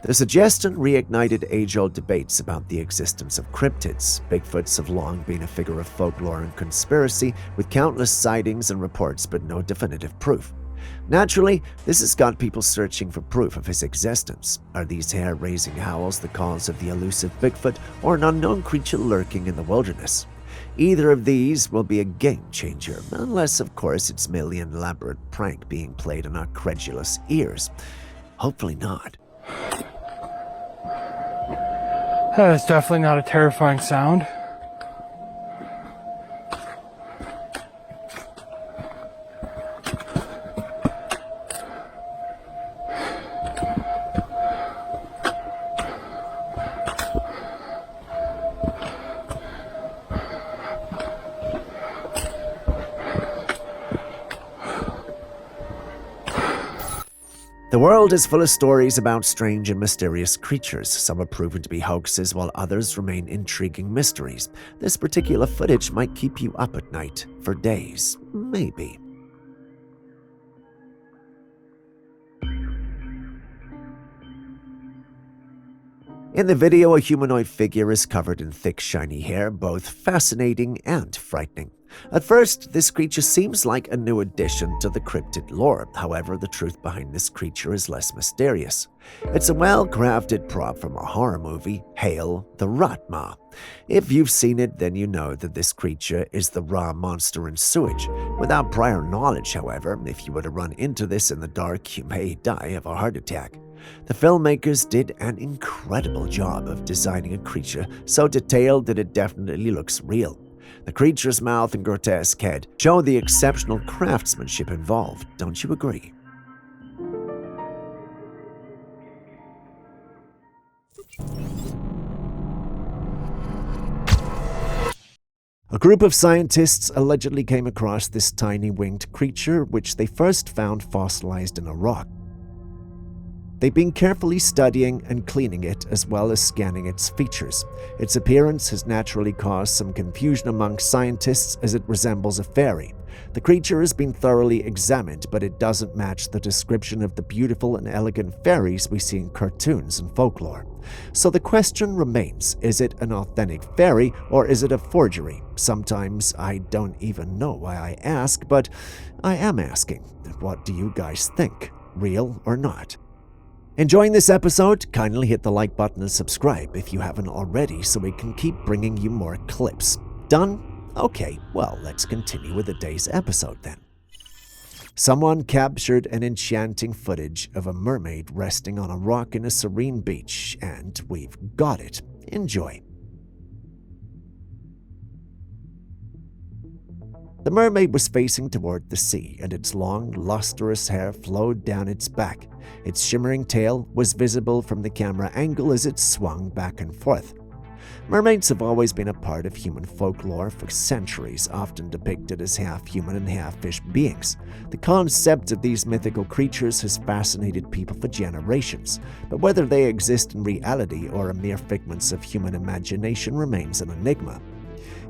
The suggestion reignited age-old debates about the existence of cryptids. Bigfoots have long been a figure of folklore and conspiracy, with countless sightings and reports but no definitive proof. Naturally, this has got people searching for proof of his existence. Are these hair-raising howls the cause of the elusive Bigfoot or an unknown creature lurking in the wilderness? Either of these will be a game-changer, unless, of course, it's merely an elaborate prank being played on our credulous ears. Hopefully not.
That is definitely not a terrifying sound.
The world is full of stories about strange and mysterious creatures. Some are proven to be hoaxes, while others remain intriguing mysteries. This particular footage might keep you up at night for days, maybe. In the video, a humanoid figure is covered in thick, shiny hair, both fascinating and frightening. At first, this creature seems like a new addition to the cryptid lore. However, the truth behind this creature is less mysterious. It's a well-crafted prop from a horror movie, Hail the Rotma. If you've seen it, then you know that this creature is the raw monster in sewage. Without prior knowledge, however, if you were to run into this in the dark, you may die of a heart attack. The filmmakers did an incredible job of designing a creature so detailed that it definitely looks real. The creature's mouth and grotesque head show the exceptional craftsmanship involved, don't you agree? A group of scientists allegedly came across this tiny winged creature, which they first found fossilized in a rock. They've been carefully studying and cleaning it, as well as scanning its features. Its appearance has naturally caused some confusion among scientists, as it resembles a fairy. The creature has been thoroughly examined, but it doesn't match the description of the beautiful and elegant fairies we see in cartoons and folklore. So the question remains, is it an authentic fairy or is it a forgery? Sometimes I don't even know why I ask, but I am asking. What do you guys think? Real or not? Enjoying this episode? Kindly hit the like button and subscribe if you haven't already so we can keep bringing you more clips. Done? Okay, well, let's continue with the day's episode then. Someone captured an enchanting footage of a mermaid resting on a rock in a serene beach, and we've got it. Enjoy. The mermaid was facing toward the sea, and its long, lustrous hair flowed down its back. Its shimmering tail was visible from the camera angle as it swung back and forth. Mermaids have always been a part of human folklore for centuries, often depicted as half-human and half-fish beings. The concept of these mythical creatures has fascinated people for generations, but whether they exist in reality or are mere figments of human imagination remains an enigma.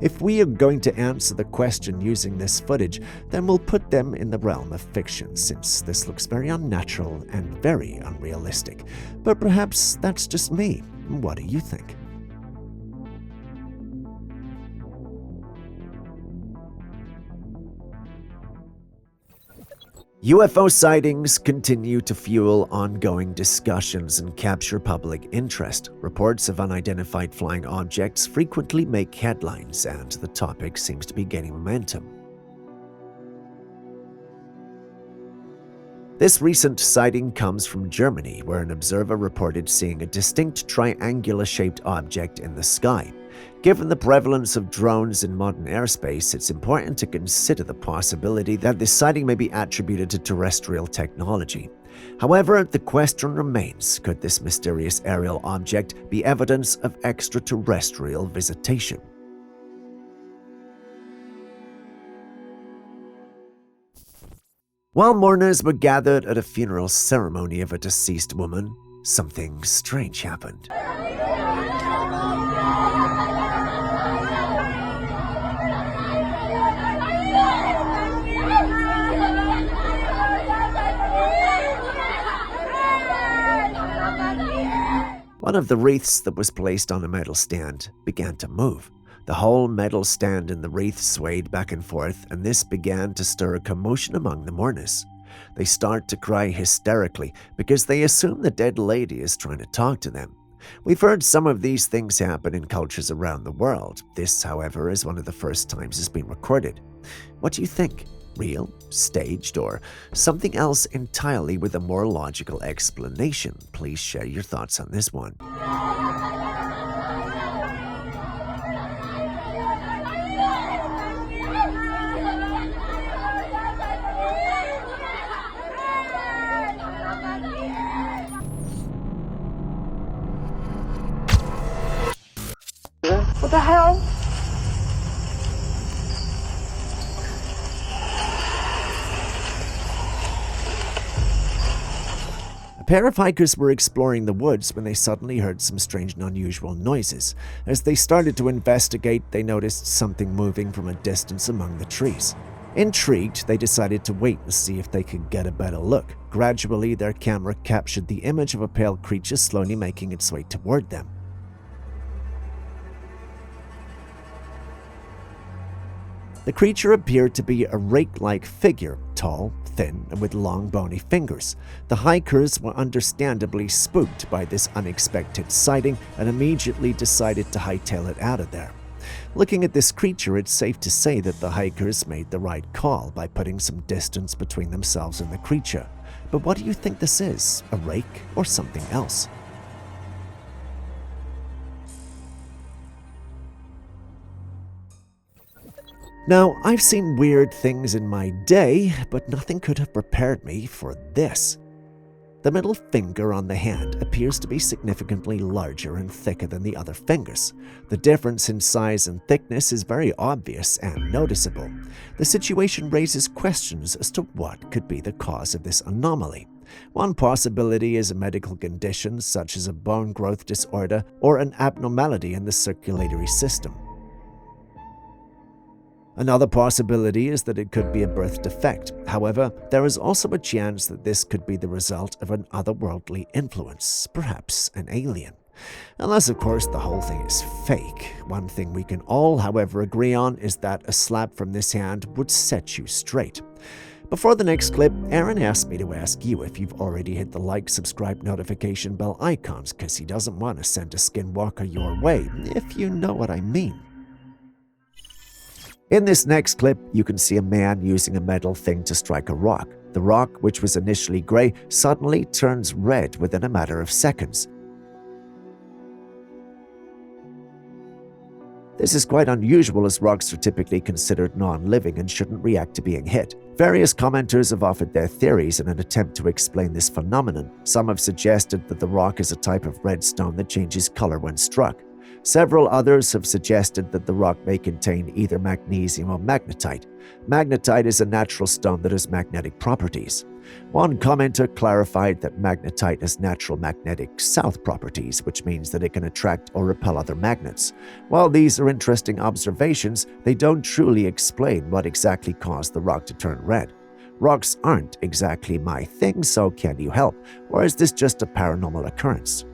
If we are going to answer the question using this footage, then we'll put them in the realm of fiction, since this looks very unnatural and very unrealistic. But perhaps that's just me. What do you think? UFO sightings continue to fuel ongoing discussions and capture public interest. Reports of unidentified flying objects frequently make headlines, and the topic seems to be gaining momentum. This recent sighting comes from Germany, where an observer reported seeing a distinct triangular-shaped object in the sky. Given the prevalence of drones in modern airspace, it's important to consider the possibility that this sighting may be attributed to terrestrial technology. However, the question remains, could this mysterious aerial object be evidence of extraterrestrial visitation? While mourners were gathered at a funeral ceremony of a deceased woman, something strange happened. One of the wreaths that was placed on a metal stand began to move. The whole metal stand in the wreath swayed back and forth, and this began to stir a commotion among the mourners. They start to cry hysterically because they assume the dead lady is trying to talk to them. We've heard some of these things happen in cultures around the world. This, however, is one of the first times it's been recorded. What do you think? Real, staged, or something else entirely with a more logical explanation? Please share your thoughts on this one.
What the hell?
A pair of hikers were exploring the woods when they suddenly heard some strange and unusual noises. As they started to investigate, they noticed something moving from a distance among the trees. Intrigued, they decided to wait and see if they could get a better look. Gradually, their camera captured the image of a pale creature slowly making its way toward them. The creature appeared to be a rake-like figure, tall, thin, and with long bony fingers. The hikers were understandably spooked by this unexpected sighting and immediately decided to hightail it out of there. Looking at this creature, it's safe to say that the hikers made the right call by putting some distance between themselves and the creature. But what do you think this is? A rake or something else? Now, I've seen weird things in my day, but nothing could have prepared me for this. The middle finger on the hand appears to be significantly larger and thicker than the other fingers. The difference in size and thickness is very obvious and noticeable. The situation raises questions as to what could be the cause of this anomaly. One possibility is a medical condition such as a bone growth disorder or an abnormality in the circulatory system. Another possibility is that it could be a birth defect. However, there is also a chance that this could be the result of an otherworldly influence, perhaps an alien. Unless, of course, the whole thing is fake. One thing we can all, however, agree on is that a slap from this hand would set you straight. Before the next clip, Aaron asked me to ask you if you've already hit the like, subscribe, notification bell icons, because he doesn't want to send a skinwalker your way, if you know what I mean. In this next clip, you can see a man using a metal thing to strike a rock. The rock, which was initially gray, suddenly turns red within a matter of seconds. This is quite unusual as rocks are typically considered non-living and shouldn't react to being hit. Various commenters have offered their theories in an attempt to explain this phenomenon. Some have suggested that the rock is a type of red stone that changes color when struck. Several others have suggested that the rock may contain either magnesium or magnetite. Magnetite is a natural stone that has magnetic properties. One commenter clarified that magnetite has natural magnetic south properties, which means that it can attract or repel other magnets. While these are interesting observations, they don't truly explain what exactly caused the rock to turn red. Rocks aren't exactly my thing, so can you help? Or is this just a paranormal occurrence?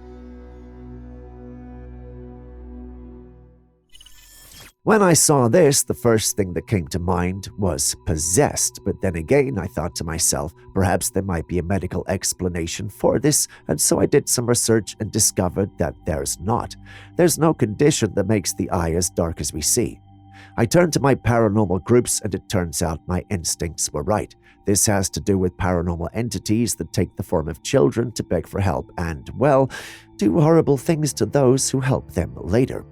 When I saw this, the first thing that came to mind was possessed, but then again I thought to myself, perhaps there might be a medical explanation for this, and so I did some research and discovered that there's not. There's no condition that makes the eye as dark as we see. I turned to my paranormal groups and it turns out my instincts were right. This has to do with paranormal entities that take the form of children to beg for help and, well, do horrible things to those who help them later.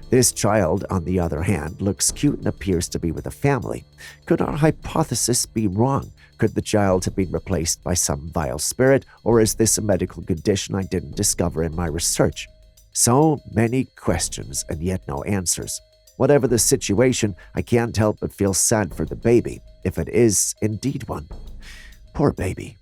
This child, on the other hand, looks cute and appears to be with a family. Could our hypothesis be wrong? Could the child have been replaced by some vile spirit, or is this a medical condition I didn't discover in my research? So many questions and yet no answers. Whatever the situation, I can't help but feel sad for the baby, if it is indeed one. Poor baby.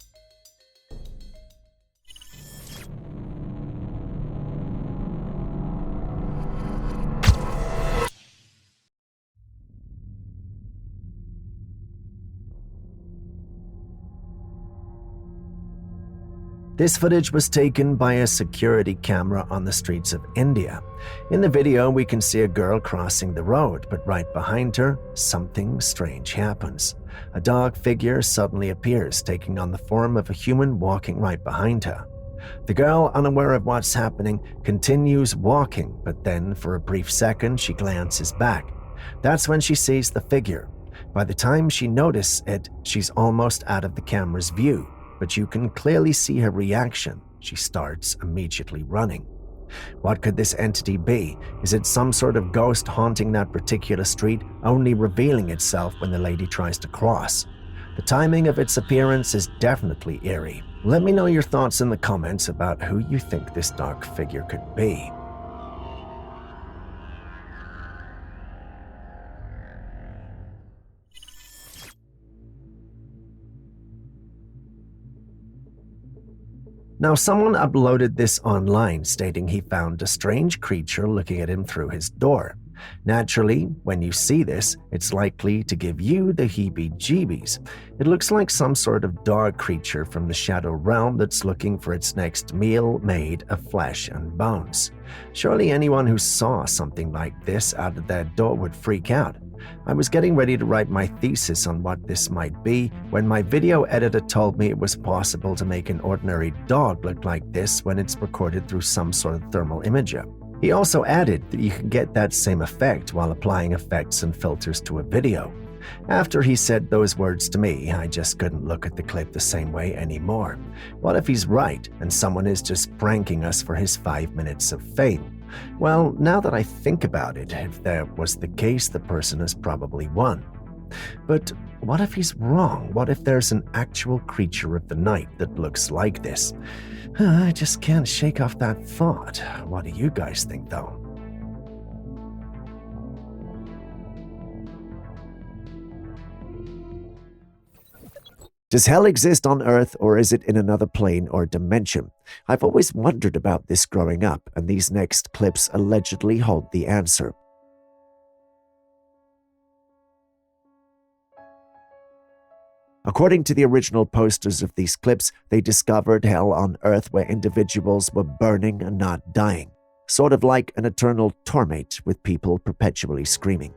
This footage was taken by a security camera on the streets of India. In the video, we can see a girl crossing the road, but right behind her, something strange happens. A dark figure suddenly appears, taking on the form of a human walking right behind her. The girl, unaware of what's happening, continues walking, but then for a brief second, she glances back. That's when she sees the figure. By the time she notices it, she's almost out of the camera's view. But you can clearly see her reaction. She starts immediately running. What could this entity be? Is it some sort of ghost haunting that particular street, only revealing itself when the lady tries to cross? The timing of its appearance is definitely eerie. Let me know your thoughts in the comments about who you think this dark figure could be. Now, someone uploaded this online stating he found a strange creature looking at him through his door. Naturally, when you see this, it's likely to give you the heebie-jeebies. It looks like some sort of dark creature from the shadow realm that's looking for its next meal made of flesh and bones. Surely anyone who saw something like this out of their door would freak out. I was getting ready to write my thesis on what this might be when my video editor told me it was possible to make an ordinary dog look like this when it's recorded through some sort of thermal imager. He also added that you can get that same effect while applying effects and filters to a video. After he said those words to me, I just couldn't look at the clip the same way anymore. What if he's right and someone is just pranking us for his 5 minutes of fame? Well, now that I think about it, if that was the case, the person has probably won. But what if he's wrong? What if there's an actual creature of the night that looks like this? I just can't shake off that thought. What do you guys think, though? Does hell exist on Earth, or is it in another plane or dimension? I've always wondered about this growing up, and these next clips allegedly hold the answer. According to the original posters of these clips, they discovered hell on Earth where individuals were burning and not dying, sort of like an eternal torment with people perpetually screaming.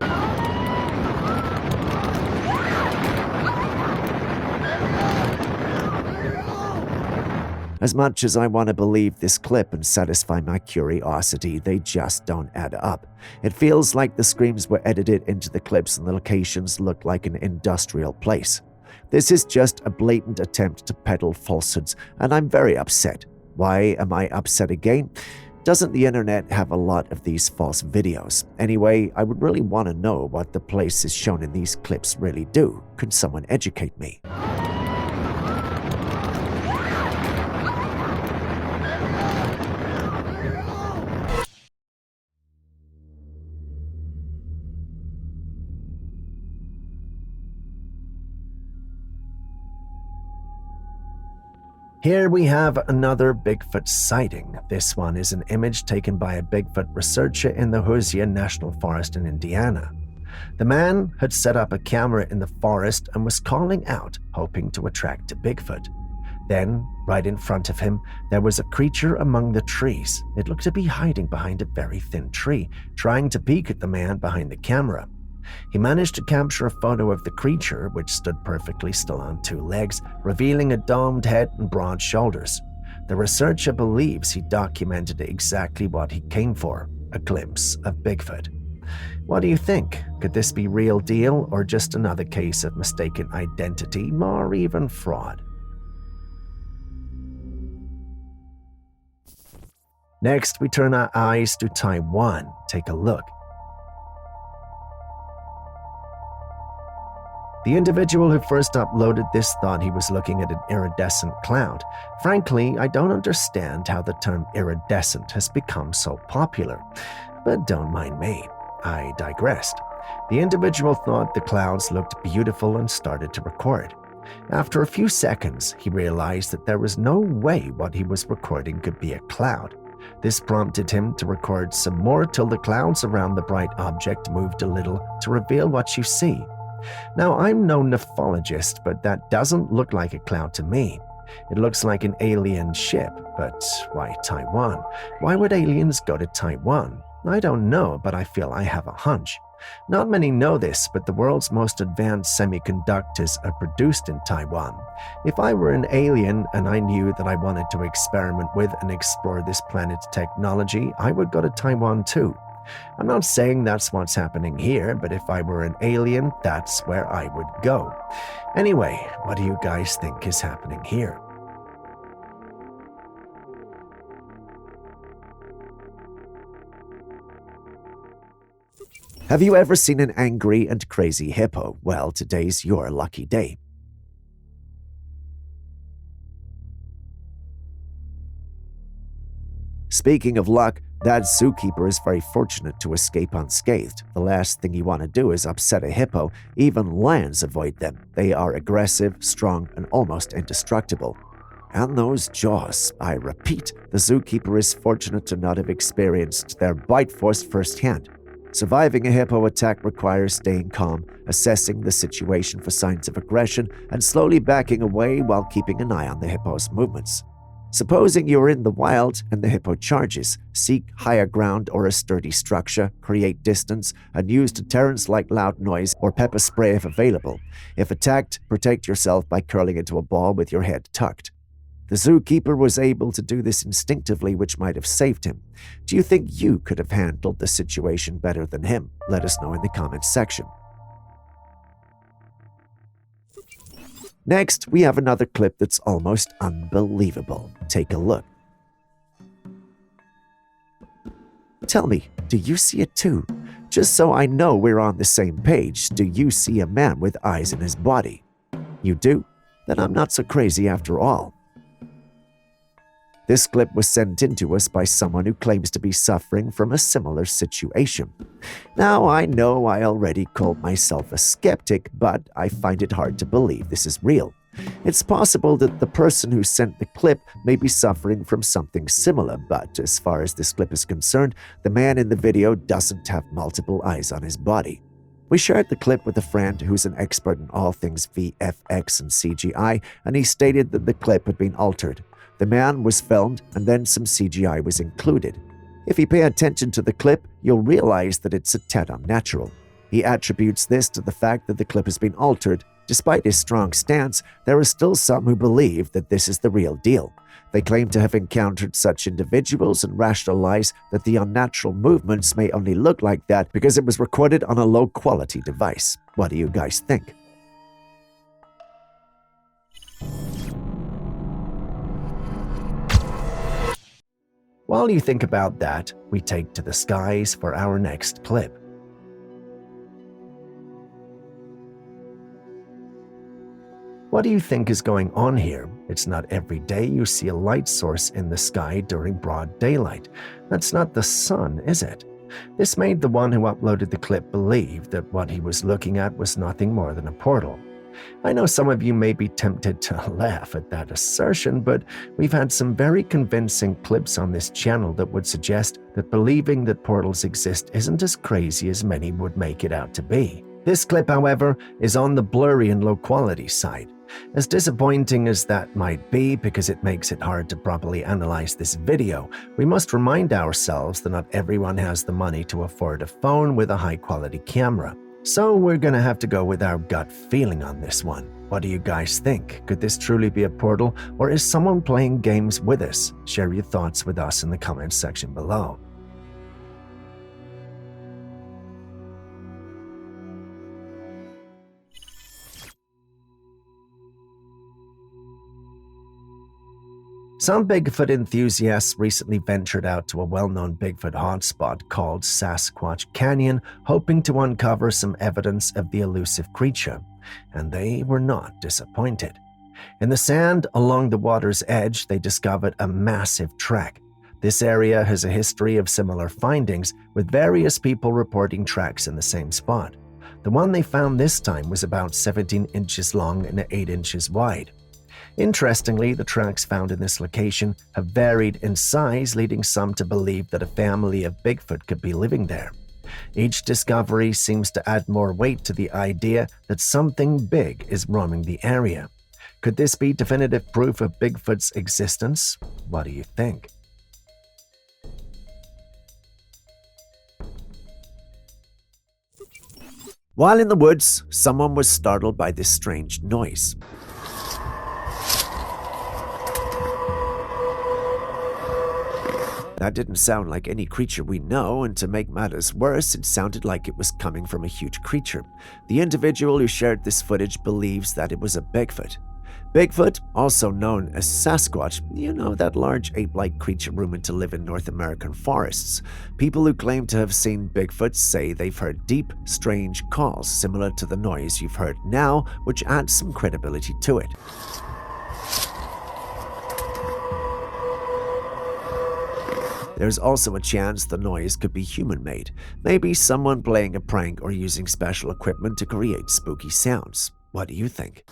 As much as I want to believe this clip and satisfy my curiosity, they just don't add up. It feels like the screams were edited into the clips and the locations look like an industrial place. This is just a blatant attempt to peddle falsehoods, and I'm very upset. Why am I upset again? Doesn't the internet have a lot of these false videos? Anyway, I would really want to know what the places shown in these clips really do. Could someone educate me? Here we have another Bigfoot sighting. This one is an image taken by a Bigfoot researcher in the Hoosier National Forest in Indiana. The man had set up a camera in the forest and was calling out, hoping to attract a Bigfoot. Then, right in front of him, there was a creature among the trees. It looked to be hiding behind a very thin tree, trying to peek at the man behind the camera. He managed to capture a photo of the creature, which stood perfectly still on two legs, revealing a domed head and broad shoulders. The researcher believes he documented exactly what he came for, a glimpse of Bigfoot. What do you think? Could this be real deal or just another case of mistaken identity or even fraud? Next, we turn our eyes to Taiwan. Take a look. The individual who first uploaded this thought he was looking at an iridescent cloud. Frankly, I don't understand how the term iridescent has become so popular. But don't mind me. I digressed. The individual thought the clouds looked beautiful and started to record. After a few seconds, he realized that there was no way what he was recording could be a cloud. This prompted him to record some more till the clouds around the bright object moved a little to reveal what you see. Now, I'm no nephologist, but that doesn't look like a cloud to me. It looks like an alien ship, but why Taiwan? Why would aliens go to Taiwan? I don't know, but I feel I have a hunch. Not many know this, but the world's most advanced semiconductors are produced in Taiwan. If I were an alien and I knew that I wanted to experiment with and explore this planet's technology, I would go to Taiwan too. I'm not saying that's what's happening here, but if I were an alien, that's where I would go. Anyway, what do you guys think is happening here? Have you ever seen an angry and crazy hippo? Well, today's your lucky day. Speaking of luck, that zookeeper is very fortunate to escape unscathed. The last thing you want to do is upset a hippo. Even lions avoid them. They are aggressive, strong, and almost indestructible. And those jaws, I repeat, the zookeeper is fortunate to not have experienced their bite force firsthand. Surviving a hippo attack requires staying calm, assessing the situation for signs of aggression, and slowly backing away while keeping an eye on the hippo's movements. Supposing you're in the wild and the hippo charges, seek higher ground or a sturdy structure, create distance, and use deterrents like loud noise or pepper spray if available. If attacked, protect yourself by curling into a ball with your head tucked. The zookeeper was able to do this instinctively, which might have saved him. Do you think you could have handled the situation better than him? Let us know in the comments section. Next, we have another clip that's almost unbelievable. Take a look. tell me, do you see it too? Just so I know we're on the same page, do you see a man with eyes in his body? You do? Then I'm not so crazy after all. This clip was sent in to us by someone who claims to be suffering from a similar situation. Now, I know I already called myself a skeptic, but I find it hard to believe this is real. It's possible that the person who sent the clip may be suffering from something similar, but as far as this clip is concerned, the man in the video doesn't have multiple eyes on his body. We shared the clip with a friend who's an expert in all things VFX and CGI, and he stated that the clip had been altered. The man was filmed, and then some CGI was included. If you pay attention to the clip, you'll realize that it's a tad unnatural. He attributes this to the fact that the clip has been altered. Despite his strong stance, there are still some who believe that this is the real deal. They claim to have encountered such individuals and rationalize that the unnatural movements may only look like that because it was recorded on a low-quality device. What do you guys think? While you think about that, we take to the skies for our next clip. What do you think is going on here? It's not every day you see a light source in the sky during broad daylight. That's not the sun, is it? This made the one who uploaded the clip believe that what he was looking at was nothing more than a portal. I know some of you may be tempted to laugh at that assertion, but we've had some very convincing clips on this channel that would suggest that believing that portals exist isn't as crazy as many would make it out to be. This clip, however, is on the blurry and low-quality side. As disappointing as that might be because it makes it hard to properly analyze this video, we must remind ourselves that not everyone has the money to afford a phone with a high-quality camera. So we're gonna have to go with our gut feeling on this one. What do you guys think? Could this truly be a portal, or is someone playing games with us? Share your thoughts with us in the comments section below. Some Bigfoot enthusiasts recently ventured out to a well-known Bigfoot hotspot called Sasquatch Canyon, hoping to uncover some evidence of the elusive creature, and they were not disappointed. In the sand along the water's edge, they discovered a massive track. This area has a history of similar findings, with various people reporting tracks in the same spot. The one they found this time was about 17 inches long and 8 inches wide. Interestingly, the tracks found in this location have varied in size, leading some to believe that a family of Bigfoot could be living there. Each discovery seems to add more weight to the idea that something big is roaming the area. Could this be definitive proof of Bigfoot's existence? What do you think? While in the woods, someone was startled by this strange noise. That didn't sound like any creature we know, and to make matters worse, it sounded like it was coming from a huge creature. The individual who shared this footage believes that it was a Bigfoot. Bigfoot, also known as Sasquatch, you know, that large ape-like creature rumored to live in North American forests. People who claim to have seen Bigfoot say they've heard deep, strange calls similar to the noise you've heard now, which adds some credibility to it. There's also a chance the noise could be human-made. Maybe someone playing a prank or using special equipment to create spooky sounds. What do you think?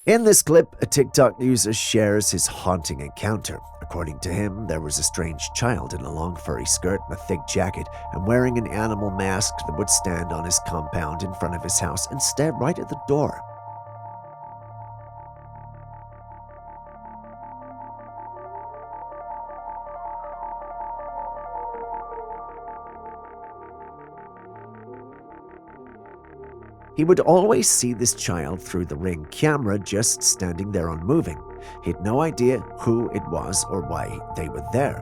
In this clip, a TikTok user shares his haunting encounter. According to him, there was a strange child in a long furry skirt and a thick jacket and wearing an animal mask that would stand on his compound in front of his house and stare right at the door. He would always see this child through the Ring camera just standing there unmoving. He had no idea who it was or why they were there.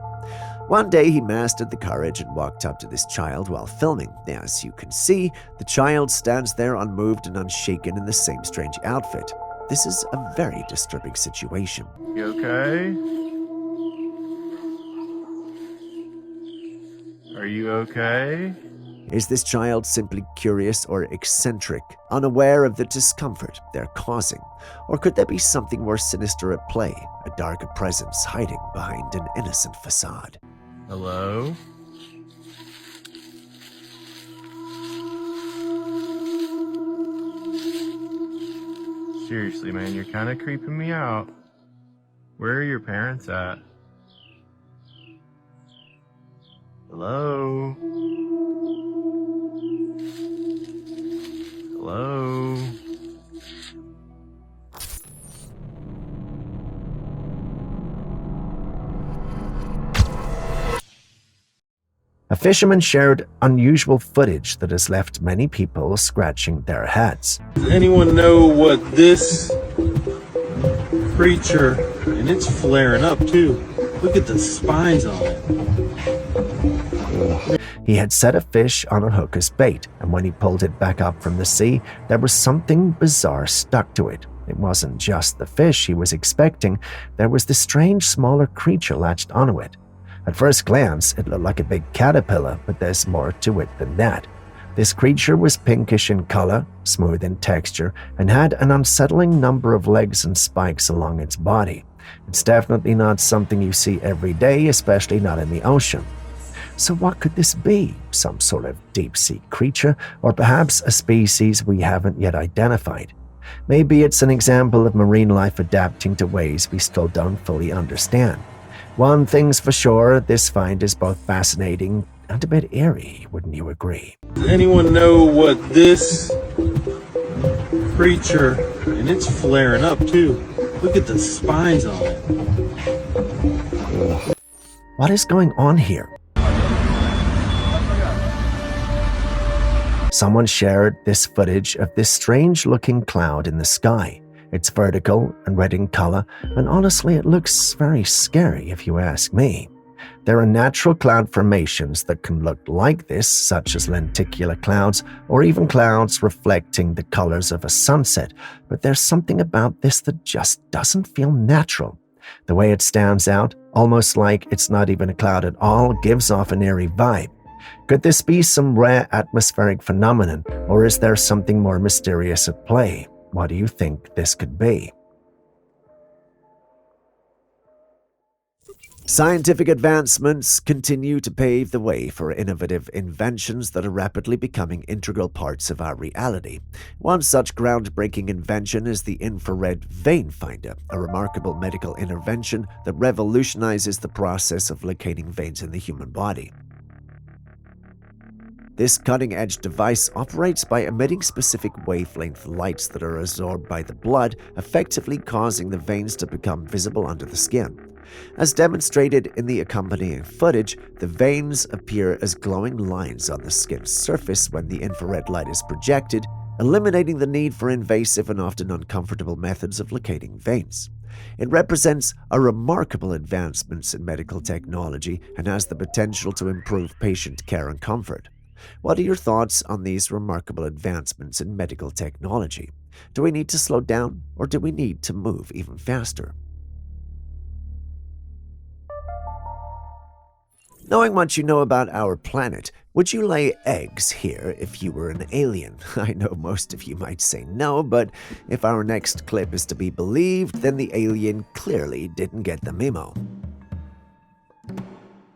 One day he mastered the courage and walked up to this child while filming. As you can see, the child stands there unmoved and unshaken in the same strange outfit. This is a very disturbing situation.
You okay? Are you okay?
Is this child simply curious or eccentric, unaware of the discomfort they're causing? Or could there be something more sinister at play, a darker presence hiding behind an innocent facade?
Hello? Seriously, man, you're kind of creeping me out. Where are your parents at? Hello? Hello?
A fisherman shared unusual footage that has left many people scratching their heads.
Does anyone know what this creature, and it's flaring up too. Look at the spines on it.
He had set a fish on a hook as bait, and when he pulled it back up from the sea, there was something bizarre stuck to it. It wasn't just the fish he was expecting, there was this strange smaller creature latched onto it. At first glance, it looked like a big caterpillar, but there's more to it than that. This creature was pinkish in color, smooth in texture, and had an unsettling number of legs and spikes along its body. It's definitely not something you see every day, especially not in the ocean. So what could this be? Some sort of deep-sea creature, or perhaps a species we haven't yet identified? Maybe it's an example of marine life adapting to ways we still don't fully understand. One thing's for sure, this find is both fascinating and a bit eerie, wouldn't you agree?
Does anyone know what this creature, and it's flaring up too. Look at the spines on it.
What is going on here? Someone shared this footage of this strange-looking cloud in the sky. It's vertical and red in color, and honestly, it looks very scary if you ask me. There are natural cloud formations that can look like this, such as lenticular clouds, or even clouds reflecting the colors of a sunset, but there's something about this that just doesn't feel natural. The way it stands out, almost like it's not even a cloud at all, gives off an eerie vibe. Could this be some rare atmospheric phenomenon, or is there something more mysterious at play? What do you think this could be? Scientific advancements continue to pave the way for innovative inventions that are rapidly becoming integral parts of our reality. One such groundbreaking invention is the infrared vein finder, a remarkable medical intervention that revolutionizes the process of locating veins in the human body. This cutting-edge device operates by emitting specific wavelength lights that are absorbed by the blood, effectively causing the veins to become visible under the skin. As demonstrated in the accompanying footage, the veins appear as glowing lines on the skin's surface when the infrared light is projected, eliminating the need for invasive and often uncomfortable methods of locating veins. It represents a remarkable advancement in medical technology and has the potential to improve patient care and comfort. What are your thoughts on these remarkable advancements in medical technology? Do we need to slow down, or do we need to move even faster? Knowing what you know about our planet, would you lay eggs here if you were an alien? I know most of you might say no, but if our next clip is to be believed, then the alien clearly didn't get the memo.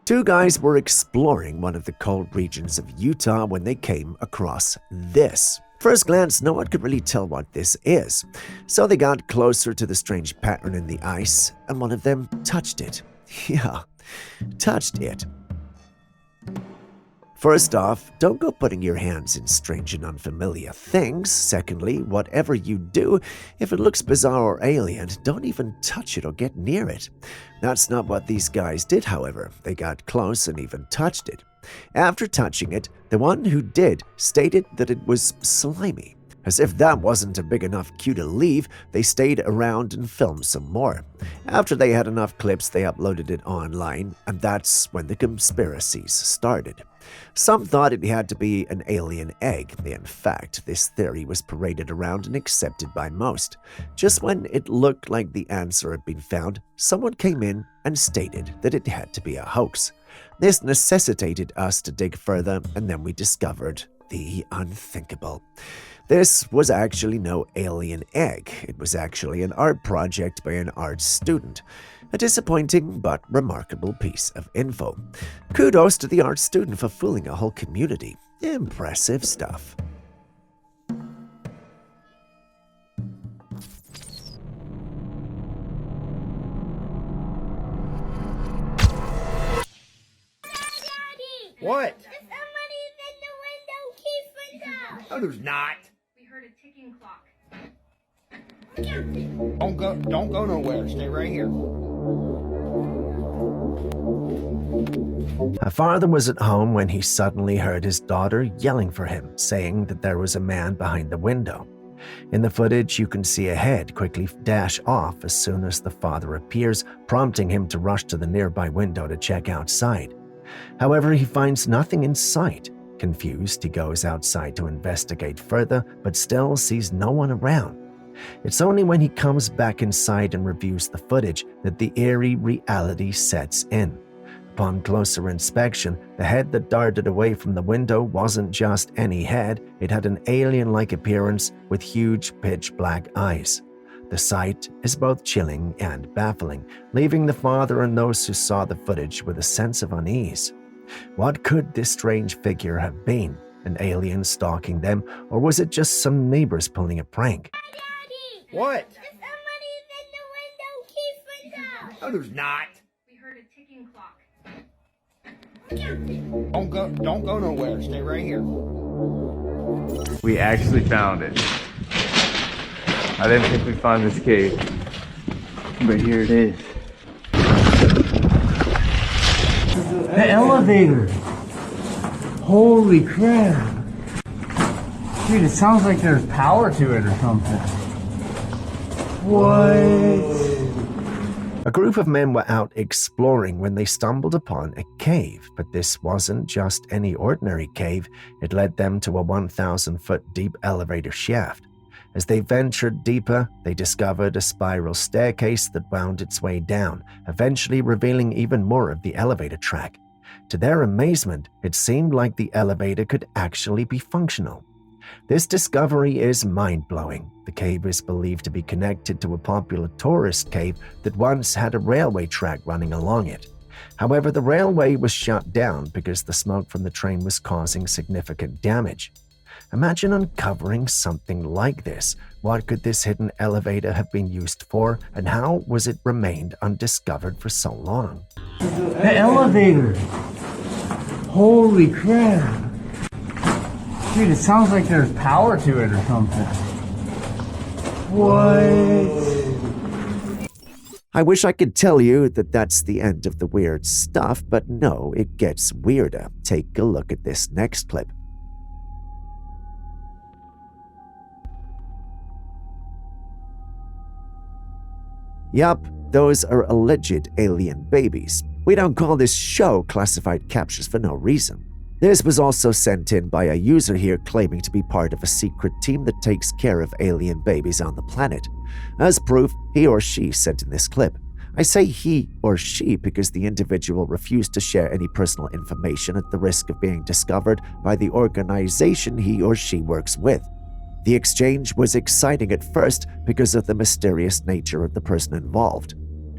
Two guys were exploring one of the cold regions of Utah when they came across this. First glance, no one could really tell what this is. So they got closer to the strange pattern in the ice, and one of them touched it. Yeah, touched it. First off, don't go putting your hands in strange and unfamiliar things. Secondly, whatever you do, if it looks bizarre or alien, don't even touch it or get near it. That's not what these guys did, however. They got close and even touched it. After touching it, the one who did stated that it was slimy. As if that wasn't a big enough cue to leave, they stayed around and filmed some more. After they had enough clips, they uploaded it online, and that's when the conspiracies started. Some thought it had to be an alien egg. In fact, this theory was paraded around and accepted by most. Just when it looked like the answer had been found, someone came in and stated that it had to be a hoax. This necessitated us to dig further, and then we discovered the unthinkable. This was actually no alien egg. It was actually an art project by an art student. A disappointing but remarkable piece of info. Kudos to the art student for fooling a whole community. Impressive stuff.
What?
Somebody's in the window keeping up.
No, there's not.
We heard a ticking clock.
Don't go nowhere. Stay right here.
Her father was at home when he suddenly heard his daughter yelling for him, saying that there was a man behind the window. In the footage, you can see a head quickly dash off as soon as the father appears, prompting him to rush to the nearby window to check outside. However, he finds nothing in sight. Confused, he goes outside to investigate further, but still sees no one around. It's only when he comes back inside and reviews the footage that the eerie reality sets in. Upon closer inspection, the head that darted away from the window wasn't just any head, it had an alien-like appearance with huge pitch-black eyes. The sight is both chilling and baffling, leaving the father and those who saw the footage with a sense of unease. What could this strange figure have been? An alien stalking them, or was it just some neighbors pulling a prank?
Daddy!
What?
Somebody's in the window keeping up.
No, there's not.
We heard a ticking clock.
Don't go nowhere. Stay right here.
We actually found it. I didn't think we'd find this cave, but here it is.
The elevator! Holy crap! Dude, it sounds like there's power to it or something. What?
A group of men were out exploring when they stumbled upon a cave, but this wasn't just any ordinary cave. It led them to a 1,000-foot deep elevator shaft. As they ventured deeper, they discovered a spiral staircase that wound its way down, eventually revealing even more of the elevator track. To their amazement, it seemed like the elevator could actually be functional. This discovery is mind-blowing. The cave is believed to be connected to a popular tourist cave that once had a railway track running along it. However, the railway was shut down because the smoke from the train was causing significant damage. Imagine uncovering something like this. What could this hidden elevator have been used for, and how was it remained undiscovered for so long?
The elevator! Holy crap! Dude, it sounds like there's power to it or something. What?
I wish I could tell you that that's the end of the weird stuff, but no, it gets weirder. Take a look at this next clip. Yup, those are alleged alien babies. We don't call this show classified captures for no reason. This was also sent in by a user here claiming to be part of a secret team that takes care of alien babies on the planet. As proof, he or she sent in this clip. I say he or she because the individual refused to share any personal information at the risk of being discovered by the organization he or she works with. The exchange was exciting at first because of the mysterious nature of the person involved.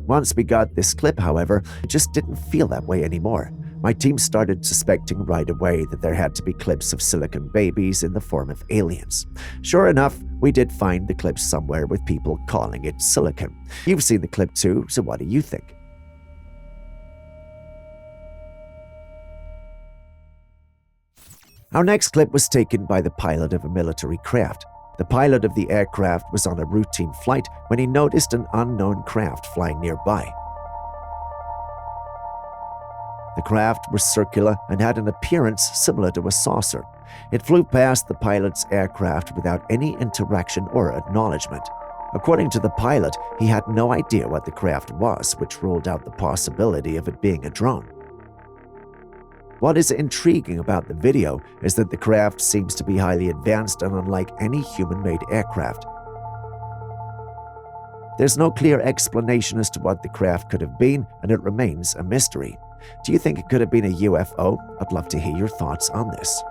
Once we got this clip, however, it just didn't feel that way anymore. My team started suspecting right away that there had to be clips of silicon babies in the form of aliens. Sure enough, we did find the clip somewhere with people calling it silicon. You've seen the clip too, so what do you think? Our next clip was taken by the pilot of a military craft. The pilot of the aircraft was on a routine flight when he noticed an unknown craft flying nearby. The craft was circular and had an appearance similar to a saucer. It flew past the pilot's aircraft without any interaction or acknowledgement. According to the pilot, he had no idea what the craft was, which ruled out the possibility of it being a drone. What is intriguing about the video is that the craft seems to be highly advanced and unlike any human-made aircraft. There's no clear explanation as to what the craft could have been, and it remains a mystery. Do you think it could have been a UFO? I'd love to hear your thoughts on this.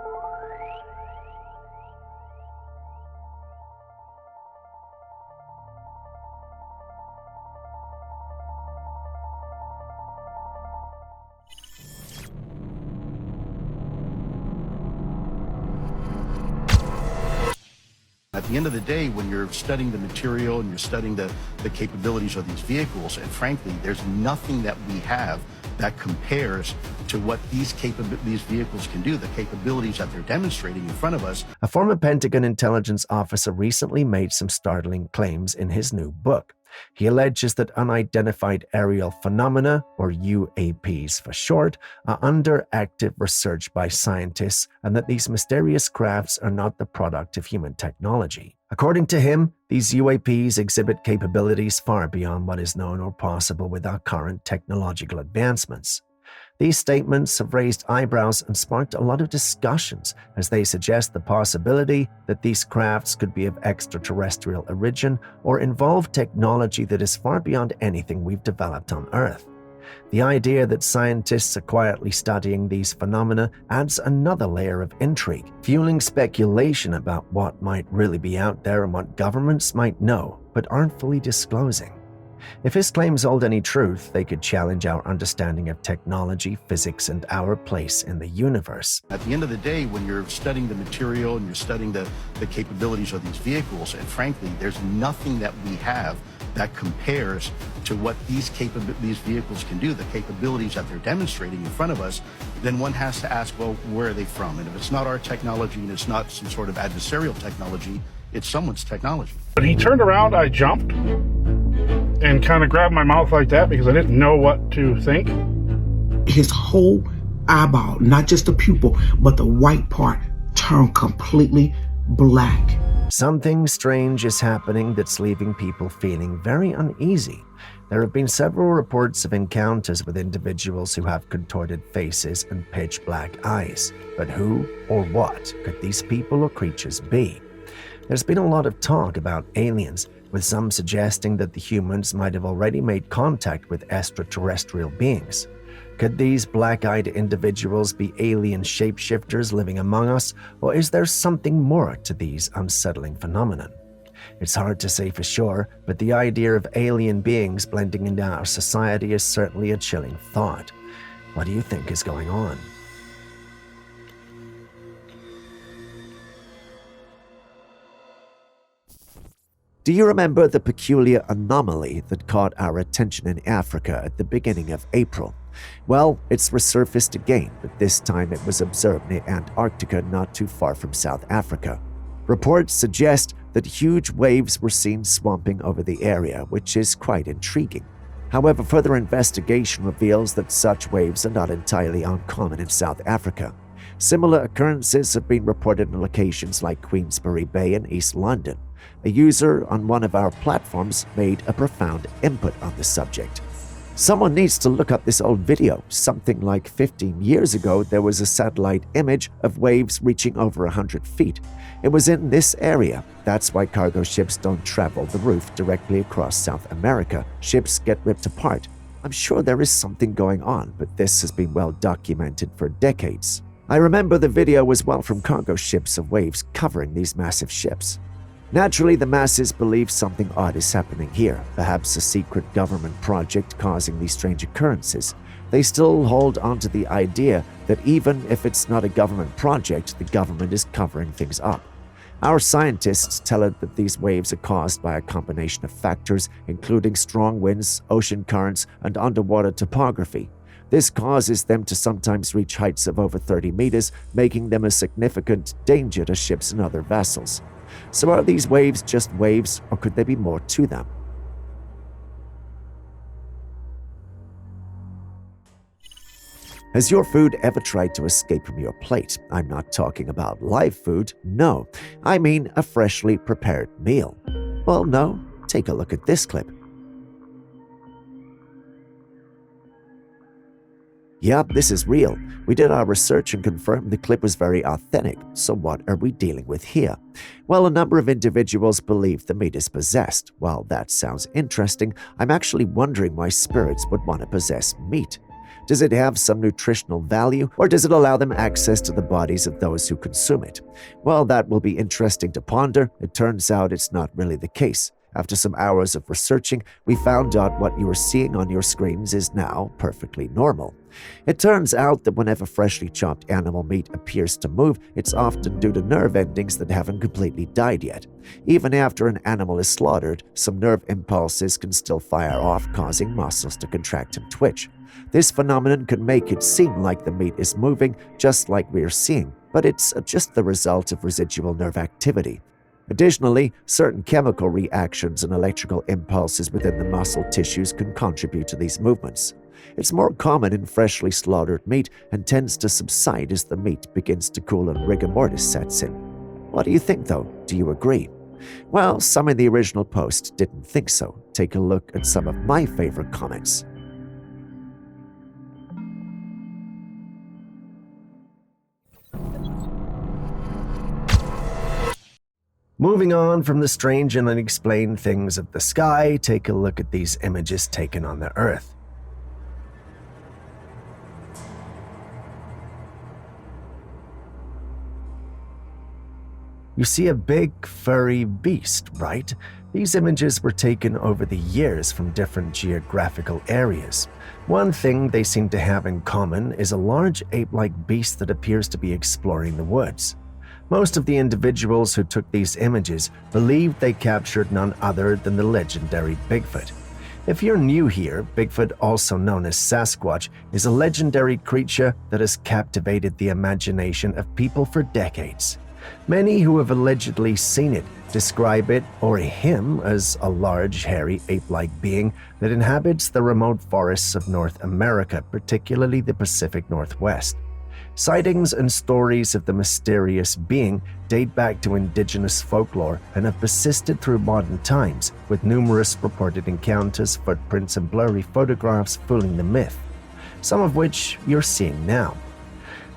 At the end of the day, when you're studying the material and you're studying the capabilities of these vehicles, and frankly, there's nothing that we have that compares to what these vehicles can do, the capabilities that they're demonstrating in front of us.
A former Pentagon intelligence officer recently made some startling claims in his new book. He alleges that unidentified aerial phenomena, or UAPs for short, are under active research by scientists and that these mysterious crafts are not the product of human technology. According to him, these UAPs exhibit capabilities far beyond what is known or possible with our current technological advancements. These statements have raised eyebrows and sparked a lot of discussions as they suggest the possibility that these crafts could be of extraterrestrial origin or involve technology that is far beyond anything we've developed on Earth. The idea that scientists are quietly studying these phenomena adds another layer of intrigue, fueling speculation about what might really be out there and what governments might know but aren't fully disclosing. If his claims hold any truth, they could challenge our understanding of technology, physics, and our place in the universe.
At the end of the day, when you're studying the material and you're studying the capabilities of these vehicles, and frankly, there's nothing that we have that compares to what these vehicles can do, the capabilities that they're demonstrating in front of us, then one has to ask, well, where are they from? And if it's not our technology and it's not some sort of adversarial technology, it's someone's technology.
When he turned around, I jumped and kind of grabbed my mouth like that because I didn't know what to think.
His whole eyeball, not just the pupil, but the white part, turned completely black.
Something strange is happening that's leaving people feeling very uneasy. There have been several reports of encounters with individuals who have contorted faces and pitch black eyes. But who or what could these people or creatures be? There's been a lot of talk about aliens, with some suggesting that the humans might have already made contact with extraterrestrial beings. Could these black-eyed individuals be alien shapeshifters living among us, or is there something more to these unsettling phenomena? It's hard to say for sure, but the idea of alien beings blending into our society is certainly a chilling thought. What do you think is going on? Do you remember the peculiar anomaly that caught our attention in Africa at the beginning of April? Well, it's resurfaced again, but this time it was observed near Antarctica not too far from South Africa. Reports suggest that huge waves were seen swamping over the area, which is quite intriguing. However, further investigation reveals that such waves are not entirely uncommon in South Africa. Similar occurrences have been reported in locations like Queensbury Bay and East London. A user on one of our platforms made a profound input on the subject. Someone needs to look up this old video. Something like 15 years ago, there was a satellite image of waves reaching over 100 feet. It was in this area. That's why cargo ships don't travel the roof directly across South America. Ships get ripped apart. I'm sure there is something going on, but this has been well documented for decades. I remember the video was well from cargo ships of waves covering these massive ships. Naturally, the masses believe something odd is happening here, perhaps a secret government project causing these strange occurrences. They still hold on to the idea that even if it's not a government project, the government is covering things up. Our scientists tell it that these waves are caused by a combination of factors, including strong winds, ocean currents, and underwater topography. This causes them to sometimes reach heights of over 30 meters, making them a significant danger to ships and other vessels. So are these waves just waves, or could there be more to them? Has your food ever tried to escape from your plate? I'm not talking about live food, no. I mean a freshly prepared meal. Well, no. Take a look at this clip. Yep, this is real. We did our research and confirmed the clip was very authentic, so what are we dealing with here? Well, a number of individuals believe the meat is possessed. While that sounds interesting, I'm actually wondering why spirits would want to possess meat. Does it have some nutritional value, or does it allow them access to the bodies of those who consume it? Well, that will be interesting to ponder. It turns out it's not really the case. After some hours of researching, we found out what you are seeing on your screens is now perfectly normal. It turns out that whenever freshly chopped animal meat appears to move, it's often due to nerve endings that haven't completely died yet. Even after an animal is slaughtered, some nerve impulses can still fire off, causing muscles to contract and twitch. This phenomenon can make it seem like the meat is moving, just like we are seeing, but it's just the result of residual nerve activity. Additionally, certain chemical reactions and electrical impulses within the muscle tissues can contribute to these movements. It's more common in freshly slaughtered meat and tends to subside as the meat begins to cool and rigor mortis sets in. What do you think, though? Do you agree? Well, some in the original post didn't think so. Take a look at some of my favorite comments. Moving on from the strange and unexplained things of the sky, take a look at these images taken on the Earth. You see a big, furry beast, right? These images were taken over the years from different geographical areas. One thing they seem to have in common is a large ape-like beast that appears to be exploring the woods. Most of the individuals who took these images believed they captured none other than the legendary Bigfoot. If you're new here, Bigfoot, also known as Sasquatch, is a legendary creature that has captivated the imagination of people for decades. Many who have allegedly seen it describe it or him as a large, hairy, ape-like being that inhabits the remote forests of North America, particularly the Pacific Northwest. Sightings and stories of the mysterious being date back to indigenous folklore and have persisted through modern times, with numerous reported encounters, footprints, and blurry photographs fueling the myth, some of which you're seeing now.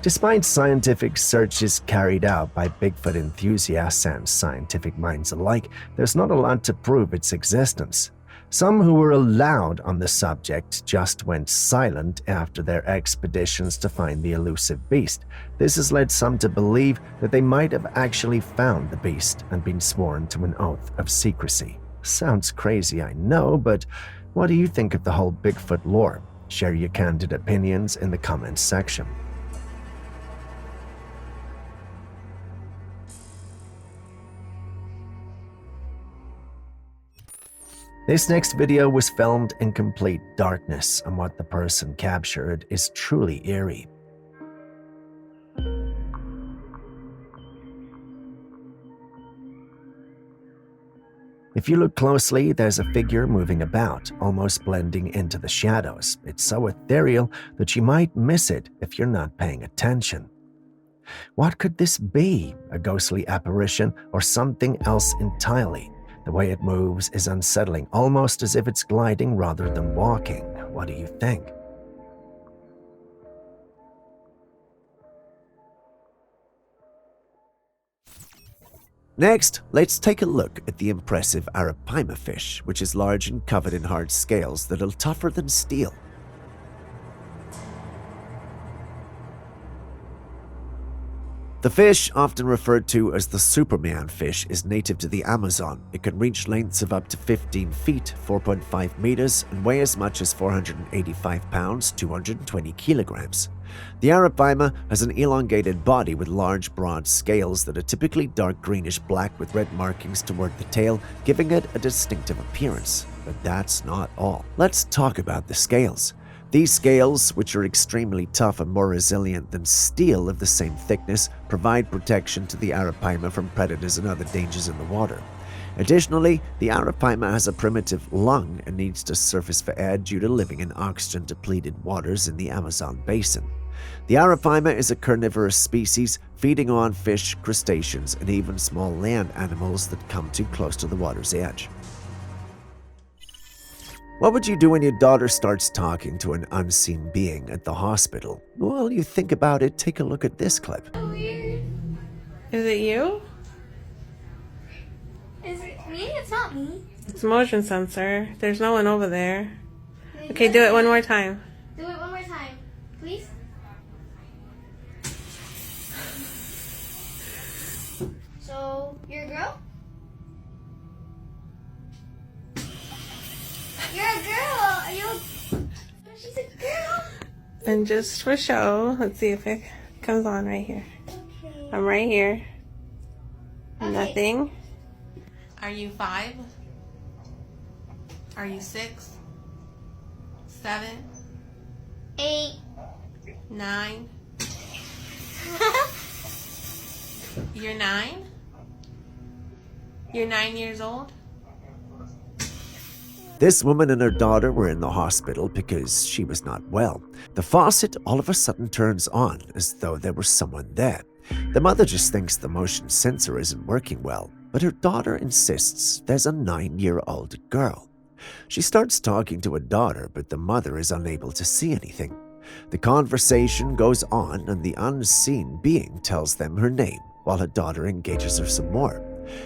Despite scientific searches carried out by Bigfoot enthusiasts and scientific minds alike, there's not a lot to prove its existence. Some who were allowed on the subject just went silent after their expeditions to find the elusive beast. This has led some to believe that they might have actually found the beast and been sworn to an oath of secrecy. Sounds crazy, I know, but what do you think of the whole Bigfoot lore? Share your candid opinions in the comments section. This next video was filmed in complete darkness, and what the person captured is truly eerie. If you look closely, there's a figure moving about, almost blending into the shadows. It's so ethereal that you might miss it if you're not paying attention. What could this be? A ghostly apparition or something else entirely? The way it moves is unsettling, almost as if it's gliding rather than walking. What do you think? Next, let's take a look at the impressive arapaima fish, which is large and covered in hard scales that are tougher than steel. The fish, often referred to as the Superman fish, is native to the Amazon. It can reach lengths of up to 15 feet, 4.5 meters, and weigh as much as 485 pounds, 220 kilograms. The arapaima has an elongated body with large, broad scales that are typically dark greenish-black with red markings toward the tail, giving it a distinctive appearance. But that's not all. Let's talk about the scales. These scales, which are extremely tough and more resilient than steel of the same thickness, provide protection to the arapaima from predators and other dangers in the water. Additionally, the arapaima has a primitive lung and needs to surface for air due to living in oxygen-depleted waters in the Amazon basin. The arapaima is a carnivorous species, feeding on fish, crustaceans, and even small land animals that come too close to the water's edge. What would you do when your daughter starts talking to an unseen being at the hospital? Well, you think about it, take a look at this clip.
Weird.
Is it you?
Is it me? It's not me.
It's motion sensor. There's no one over there. Okay, do it one more time.
Do it one more time, please. So, you're a girl? You're a girl! Are you She's a girl!
And just for show, let's see if it comes on right here.
Okay.
I'm right here.
Okay.
Nothing. Are you 5? Are you 6? 7?
8.
9? You're 9? You're 9 years old?
This woman and her daughter were in the hospital because she was not well. The faucet all of a sudden turns on as though there was someone there. The mother just thinks the motion sensor isn't working well, but her daughter insists there's a 9-year-old girl. She starts talking to her daughter, but the mother is unable to see anything. The conversation goes on and the unseen being tells them her name while her daughter engages her some more.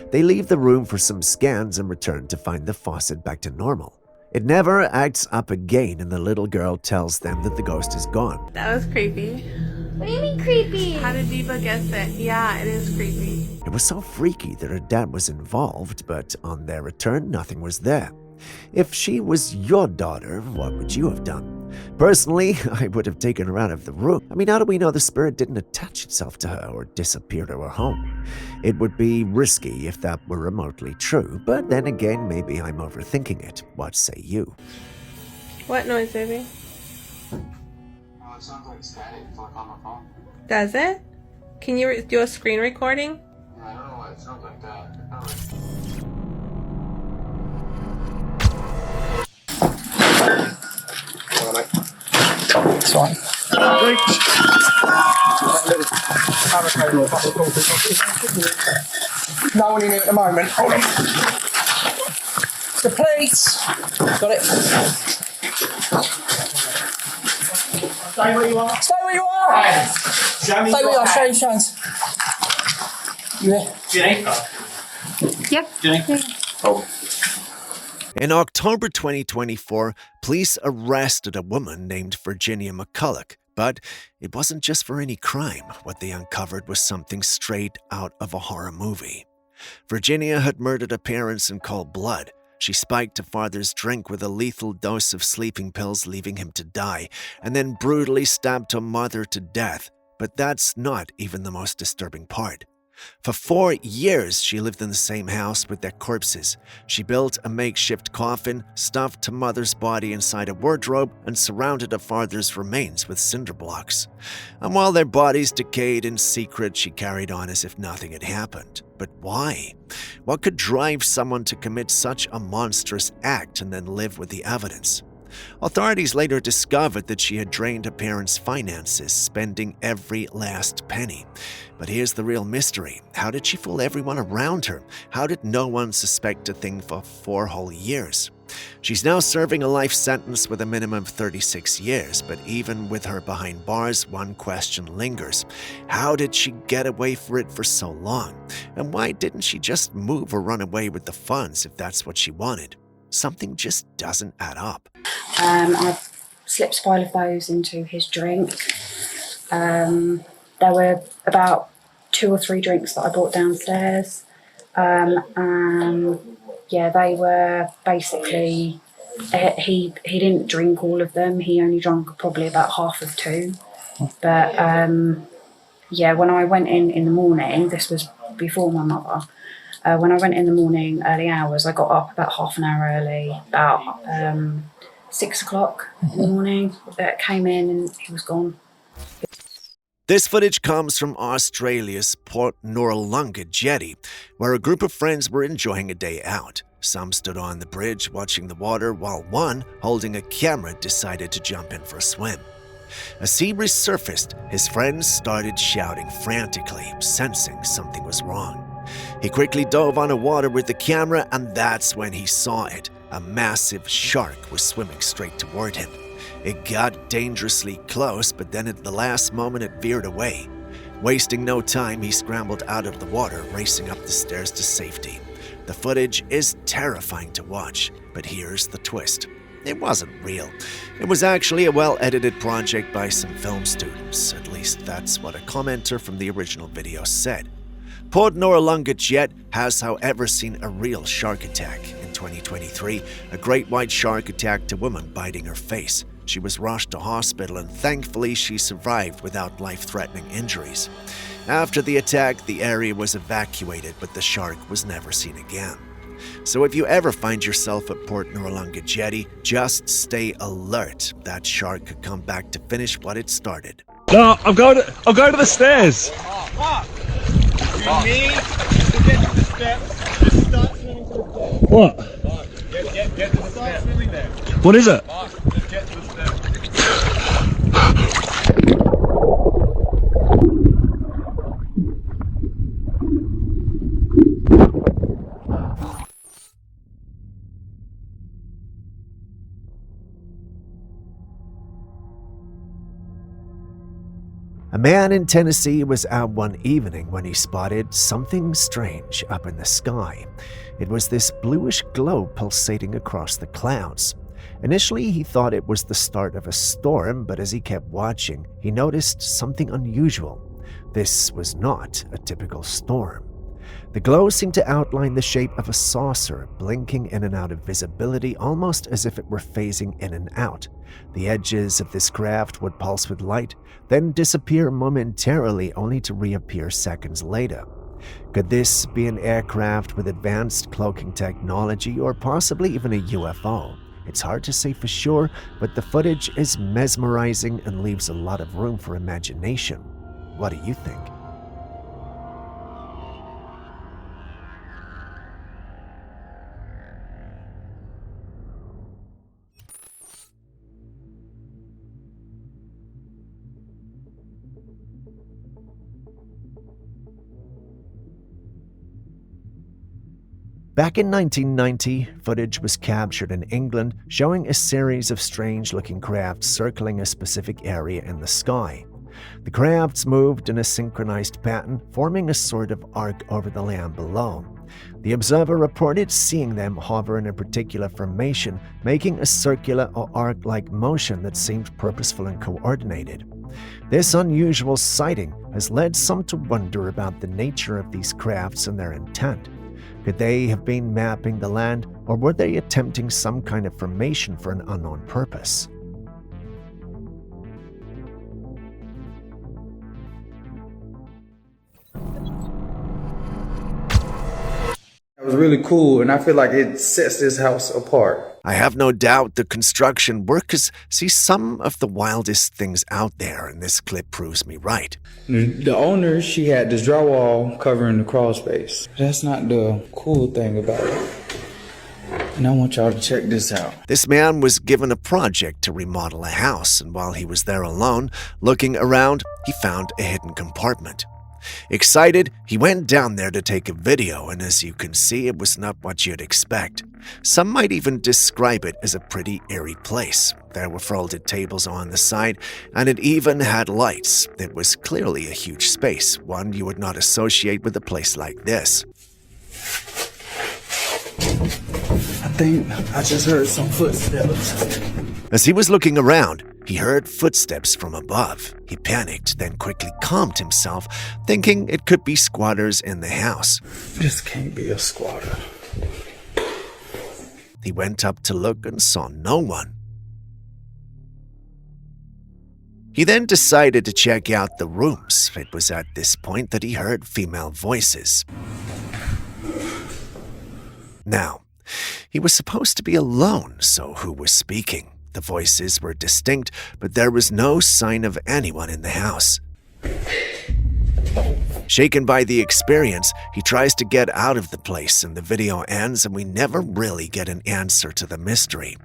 They leave the room for some scans and return to find the faucet back to normal. It never acts up again and the little girl tells them that the ghost is gone.
That was creepy.
What do you mean creepy?
How did Diva guess it? Yeah, it is creepy.
It was so freaky that her dad was involved, but on their return, nothing was there. If she was your daughter, what would you have done? Personally, I would have taken her out of the room. I mean, how do we know the spirit didn't attach itself to her or disappear to her home? It would be risky if that were remotely true, but then again, maybe I'm overthinking it. What say you?
What noise, baby?
Oh, it sounds like static. It's like on my phone.
Does it? Can you do a screen recording?
I don't know why it sounds like that.
It's fine. No one in here at the moment. Hold on. The plates. Got it. Stay where you are. Stay where you are. Show me. Stay where you are. Show your hands. You here? Jenny?
Yep.
Jenny? Oh.
In October 2024, police arrested a woman named Virginia McCulloch, but it wasn't just for any crime. What they uncovered was something straight out of a horror movie. Virginia had murdered her parents in cold blood. She spiked her father's drink with a lethal dose of sleeping pills, leaving him to die, and then brutally stabbed her mother to death. But that's not even the most disturbing part. For 4 years, she lived in the same house with their corpses. She built a makeshift coffin, stuffed her mother's body inside a wardrobe, and surrounded her father's remains with cinder blocks. And while their bodies decayed in secret, she carried on as if nothing had happened. But why? What could drive someone to commit such a monstrous act and then live with the evidence? Authorities later discovered that she had drained her parents' finances, spending every last penny. But here's the real mystery. How did she fool everyone around her? How did no one suspect a thing for 4 whole years? She's now serving a life sentence with a minimum of 36 years, but even with her behind bars, one question lingers. How did she get away for it for so long? And why didn't she just move or run away with the funds if that's what she wanted? Something just doesn't add up.
I slipped 5 of those into his drink. There were about 2 or 3 drinks that I brought downstairs. And yeah, they were basically, he didn't drink all of them. He only drank probably about half of 2. But yeah, when I went in the morning, this was before my mother. When I went in the morning, early hours, I got up about half an hour early, about 6 o'clock in the morning. Came in and he was gone.
This footage comes from Australia's Port Noarlunga jetty, where a group of friends were enjoying a day out. Some stood on the bridge watching the water, while one, holding a camera, decided to jump in for a swim. As he resurfaced, his friends started shouting frantically, sensing something was wrong. He quickly dove underwater with the camera, and that's when he saw it. A massive shark was swimming straight toward him. It got dangerously close, but then at the last moment it veered away. Wasting no time, he scrambled out of the water, racing up the stairs to safety. The footage is terrifying to watch, but here's the twist. It wasn't real. It was actually a well-edited project by some film students. At least that's what a commenter from the original video said. Port Noarlunga Jet has, however, seen a real shark attack. In 2023, a great white shark attacked a woman, biting her face. She was rushed to hospital and thankfully she survived without life-threatening injuries. After the attack, the area was evacuated, but the shark was never seen again. So if you ever find yourself at Port Noarlunga Jetty, just stay alert. That shark could come back to finish what it started.
No, I'll go to the stairs.
You need to get to the steps. Just start swimming to the steps.
What?
Get to the steps. Swimming there.
What is it?
Just get to the steps.
A man in Tennessee was out one evening when he spotted something strange up in the sky. It was this bluish glow pulsating across the clouds. Initially, he thought it was the start of a storm, but as he kept watching, he noticed something unusual. This was not a typical storm. The glow seemed to outline the shape of a saucer, blinking in and out of visibility almost as if it were phasing in and out. The edges of this craft would pulse with light, then disappear momentarily only to reappear seconds later. Could this be an aircraft with advanced cloaking technology or possibly even a UFO? It's hard to say for sure, but the footage is mesmerizing and leaves a lot of room for imagination. What do you think? Back in 1990, footage was captured in England showing a series of strange-looking crafts circling a specific area in the sky. The crafts moved in a synchronized pattern, forming a sort of arc over the land below. The observer reported seeing them hover in a particular formation, making a circular or arc-like motion that seemed purposeful and coordinated. This unusual sighting has led some to wonder about the nature of these crafts and their intent. Could they have been mapping the land, or were they attempting some kind of formation for an unknown purpose?
It was really cool, and I feel like it sets this house apart.
I have no doubt the construction workers see some of the wildest things out there, and this clip proves me right.
The owner, she had this drywall covering the crawl space. That's not the cool thing about it. And I want y'all to check this out.
This man was given a project to remodel a house, and while he was there alone, looking around, he found a hidden compartment. Excited, he went down there to take a video, and as you can see, it was not what you'd expect. Some might even describe it as a pretty eerie place. There were folded tables on the side, and it even had lights. It was clearly a huge space, one you would not associate with a place like this.
I think I just heard some footsteps.
As he was looking around, he heard footsteps from above. He panicked, then quickly calmed himself, thinking it could be squatters in the house.
This can't be a squatter.
He went up to look and saw no one. He then decided to check out the rooms. It was at this point that he heard female voices. Now, he was supposed to be alone, so who was speaking? The voices were distinct, but there was no sign of anyone in the house. Shaken by the experience, he tries to get out of the place, and the video ends, and we never really get an answer to the mystery.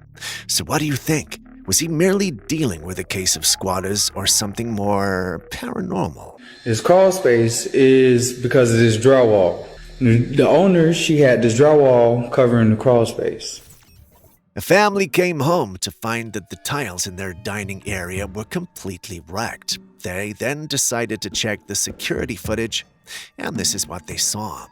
So what do you think? Was he merely dealing with a case of squatters or something more paranormal?
This crawl space is because of this drywall. The owner, she had this drywall covering the crawl space.
A family came home to find that the tiles in their dining area were completely wrecked. They then decided to check the security footage, and this is what they saw.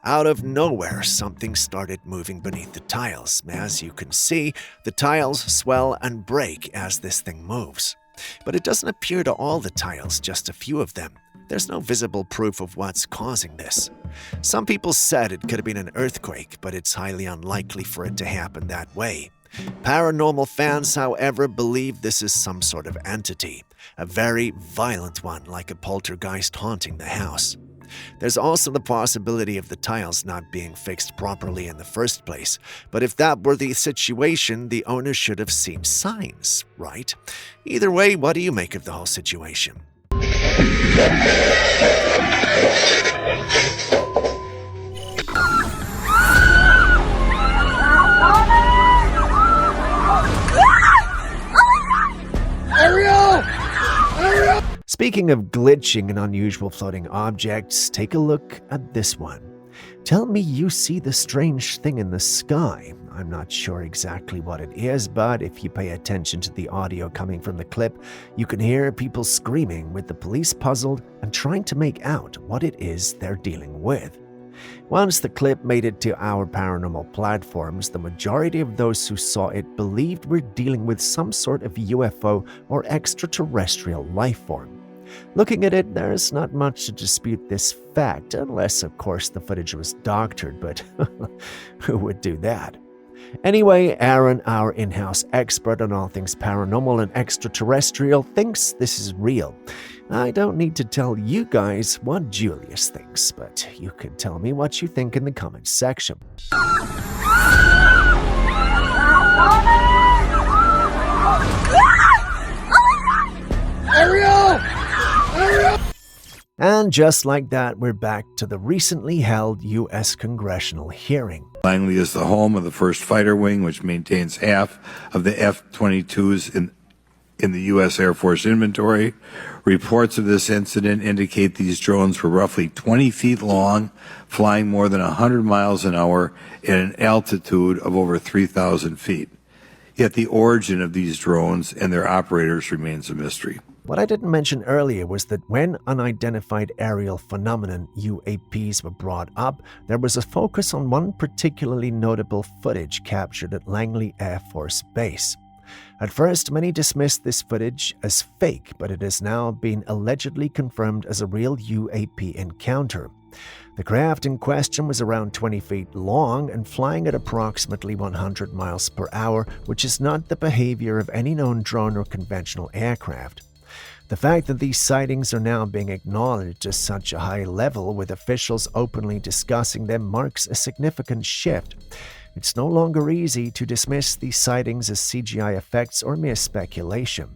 Out of nowhere, something started moving beneath the tiles. As you can see, the tiles swell and break as this thing moves. But it doesn't appear to all the tiles, just a few of them. There's no visible proof of what's causing this. Some people said it could have been an earthquake, but it's highly unlikely for it to happen that way. Paranormal fans, however, believe this is some sort of entity, a very violent one like a poltergeist haunting the house. There's also the possibility of the tiles not being fixed properly in the first place, but if that were the situation, the owner should have seen signs, right? Either way, what do you make of the whole situation? Speaking of glitching and unusual floating objects, take a look at this one. Tell me you see the strange thing in the sky. I'm not sure exactly what it is, but if you pay attention to the audio coming from the clip, you can hear people screaming with the police puzzled and trying to make out what it is they're dealing with. Once the clip made it to our paranormal platforms, the majority of those who saw it believed we're dealing with some sort of UFO or extraterrestrial life form. Looking at it, there's not much to dispute this fact, unless, of course, the footage was doctored, but who would do that? Anyway, Aaron, our in-house expert on all things paranormal and extraterrestrial, thinks this is real. I don't need to tell you guys what Julius thinks, but you can tell me what you think in the comments section. And just like that, we're back to the recently held U.S. congressional hearing.
Langley is the home of the 1st Fighter Wing, which maintains half of the F-22s in the U.S. Air Force inventory. Reports of this incident indicate these drones were roughly 20 feet long, flying more than 100 miles an hour at an altitude of over 3,000 feet. Yet the origin of these drones and their operators remains a mystery.
What I didn't mention earlier was that when unidentified aerial phenomenon UAPs were brought up, there was a focus on one particularly notable footage captured at Langley Air Force Base. At first, many dismissed this footage as fake, but it has now been allegedly confirmed as a real UAP encounter. The craft in question was around 20 feet long and flying at approximately 100 miles per hour, which is not the behavior of any known drone or conventional aircraft. The fact that these sightings are now being acknowledged at such a high level, with officials openly discussing them, marks a significant shift. It's no longer easy to dismiss these sightings as CGI effects or mere speculation.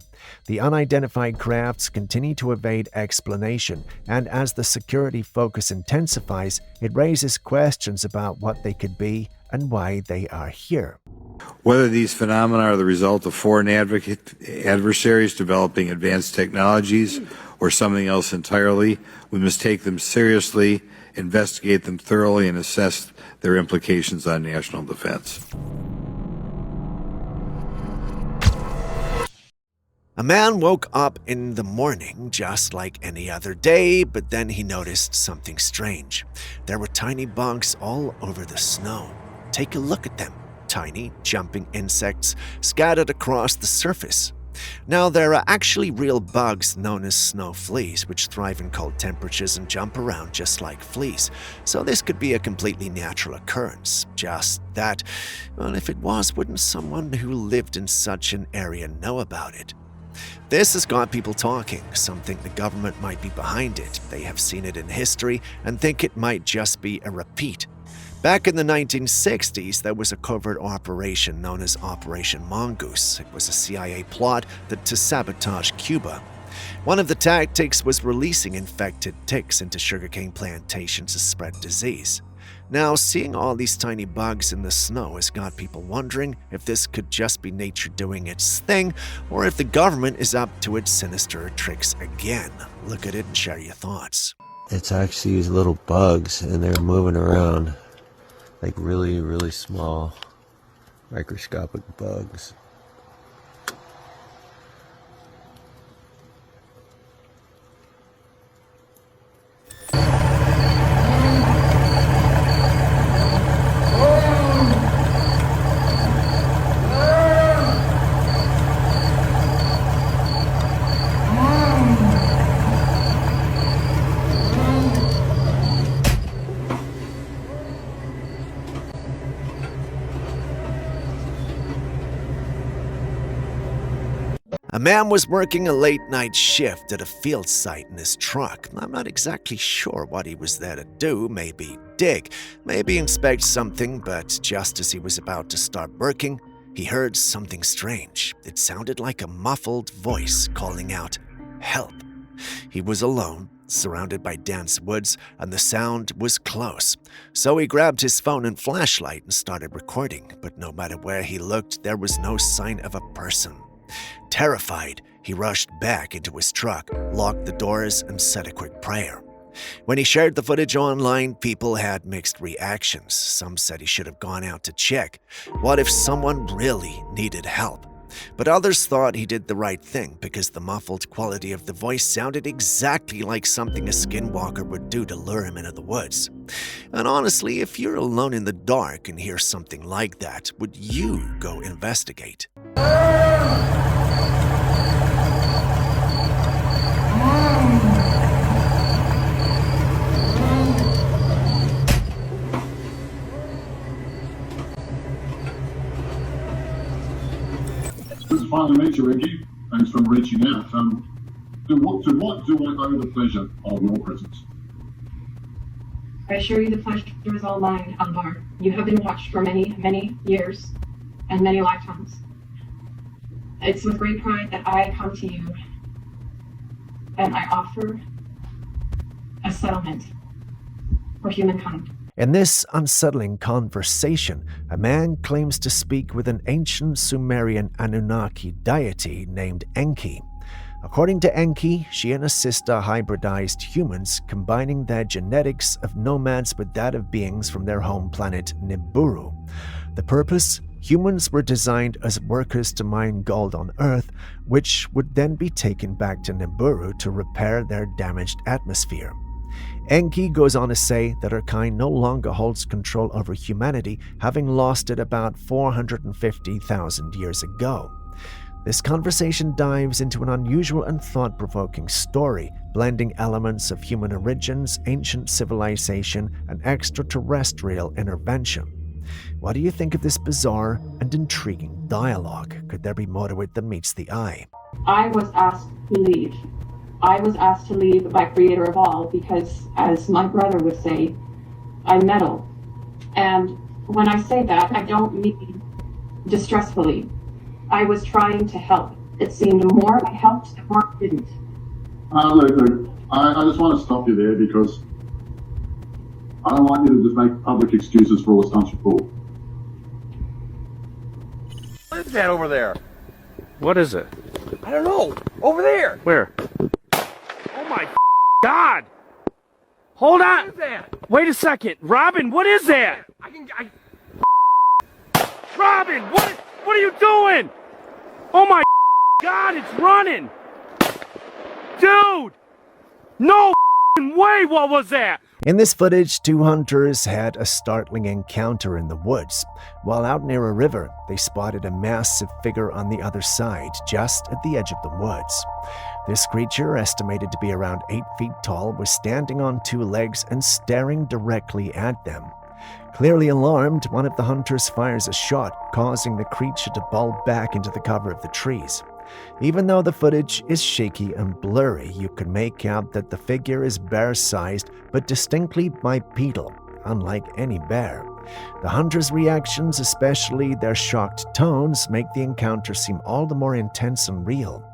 The unidentified crafts continue to evade explanation, and as the security focus intensifies, it raises questions about what they could be and why they are here.
Whether these phenomena are the result of foreign adversaries developing advanced technologies or something else entirely, we must take them seriously, investigate them thoroughly, and assess their implications on national defense.
A man woke up in the morning just like any other day, but then he noticed something strange. There were tiny bugs all over the snow. Take a look at them. Tiny, jumping insects scattered across the surface. Now, there are actually real bugs known as snow fleas, which thrive in cold temperatures and jump around just like fleas, so this could be a completely natural occurrence. Just that, well, if it was, wouldn't someone who lived in such an area know about it? This has got people talking. Some think the government might be behind it. They have seen it in history and think it might just be a repeat. Back in the 1960s, there was a covert operation known as Operation Mongoose. It was a CIA plot to sabotage Cuba. One of the tactics was releasing infected ticks into sugarcane plantations to spread disease. Now, seeing all these tiny bugs in the snow has got people wondering if this could just be nature doing its thing, or if the government is up to its sinister tricks again. Look at it and share your thoughts.
It's actually these little bugs, and they're moving around. Like really, really small. Microscopic bugs.
A man was working a late-night shift at a field site in his truck. I'm not exactly sure what he was there to do. Maybe dig, maybe inspect something, but just as he was about to start working, he heard something strange. It sounded like a muffled voice calling out, "Help." He was alone, surrounded by dense woods, and the sound was close. So he grabbed his phone and flashlight and started recording, but no matter where he looked, there was no sign of a person. Terrified, he rushed back into his truck, locked the doors, and said a quick prayer. When he shared the footage online, people had mixed reactions. Some said he should have gone out to check. What if someone really needed help? But others thought he did the right thing because the muffled quality of the voice sounded exactly like something a skinwalker would do to lure him into the woods. And honestly, if you're alone in the dark and hear something like that, would you go investigate?
It's finally meet you, Reggie. Thanks for reaching out. To what do I owe the pleasure of your presence?
I assure you the pleasure is all mine, Alvar. You have been watched for many, many years and many lifetimes. It's with great pride that I come to you and I offer a settlement for humankind.
In this unsettling conversation, a man claims to speak with an ancient Sumerian Anunnaki deity named Enki. According to Enki, she and her sister hybridized humans, combining their genetics of nomads with that of beings from their home planet Nibiru. The purpose? Humans were designed as workers to mine gold on Earth, which would then be taken back to Nibiru to repair their damaged atmosphere. Enki goes on to say that her kind no longer holds control over humanity, having lost it about 450,000 years ago. This conversation dives into an unusual and thought-provoking story, blending elements of human origins, ancient civilization, and extraterrestrial intervention. What do you think of this bizarre and intriguing dialogue? Could there be more to it than meets the eye?
I was asked to leave. I was asked to leave by Creator of all because, as my brother would say, I meddle. And when I say that, I don't mean distressfully. I was trying to help. It seemed more I helped and more I didn't.
Look, I just want to stop you there because I don't want you to just make public excuses for all the stunts you pull.
What is that over there?
What is it?
I don't know. Over there.
Where? Oh my God! Hold on!
What is that?
Wait a second. Robin, what is that? Robin, what are you doing? Oh my God, it's running! Dude! No way, what was that?
In this footage, two hunters had a startling encounter in the woods. While out near a river, they spotted a massive figure on the other side, just at the edge of the woods. This creature, estimated to be around 8 feet tall, was standing on two legs and staring directly at them. Clearly alarmed, one of the hunters fires a shot, causing the creature to bulge back into the cover of the trees. Even though the footage is shaky and blurry, you can make out that the figure is bear-sized but distinctly bipedal, unlike any bear. The hunters' reactions, especially their shocked tones, make the encounter seem all the more intense and real.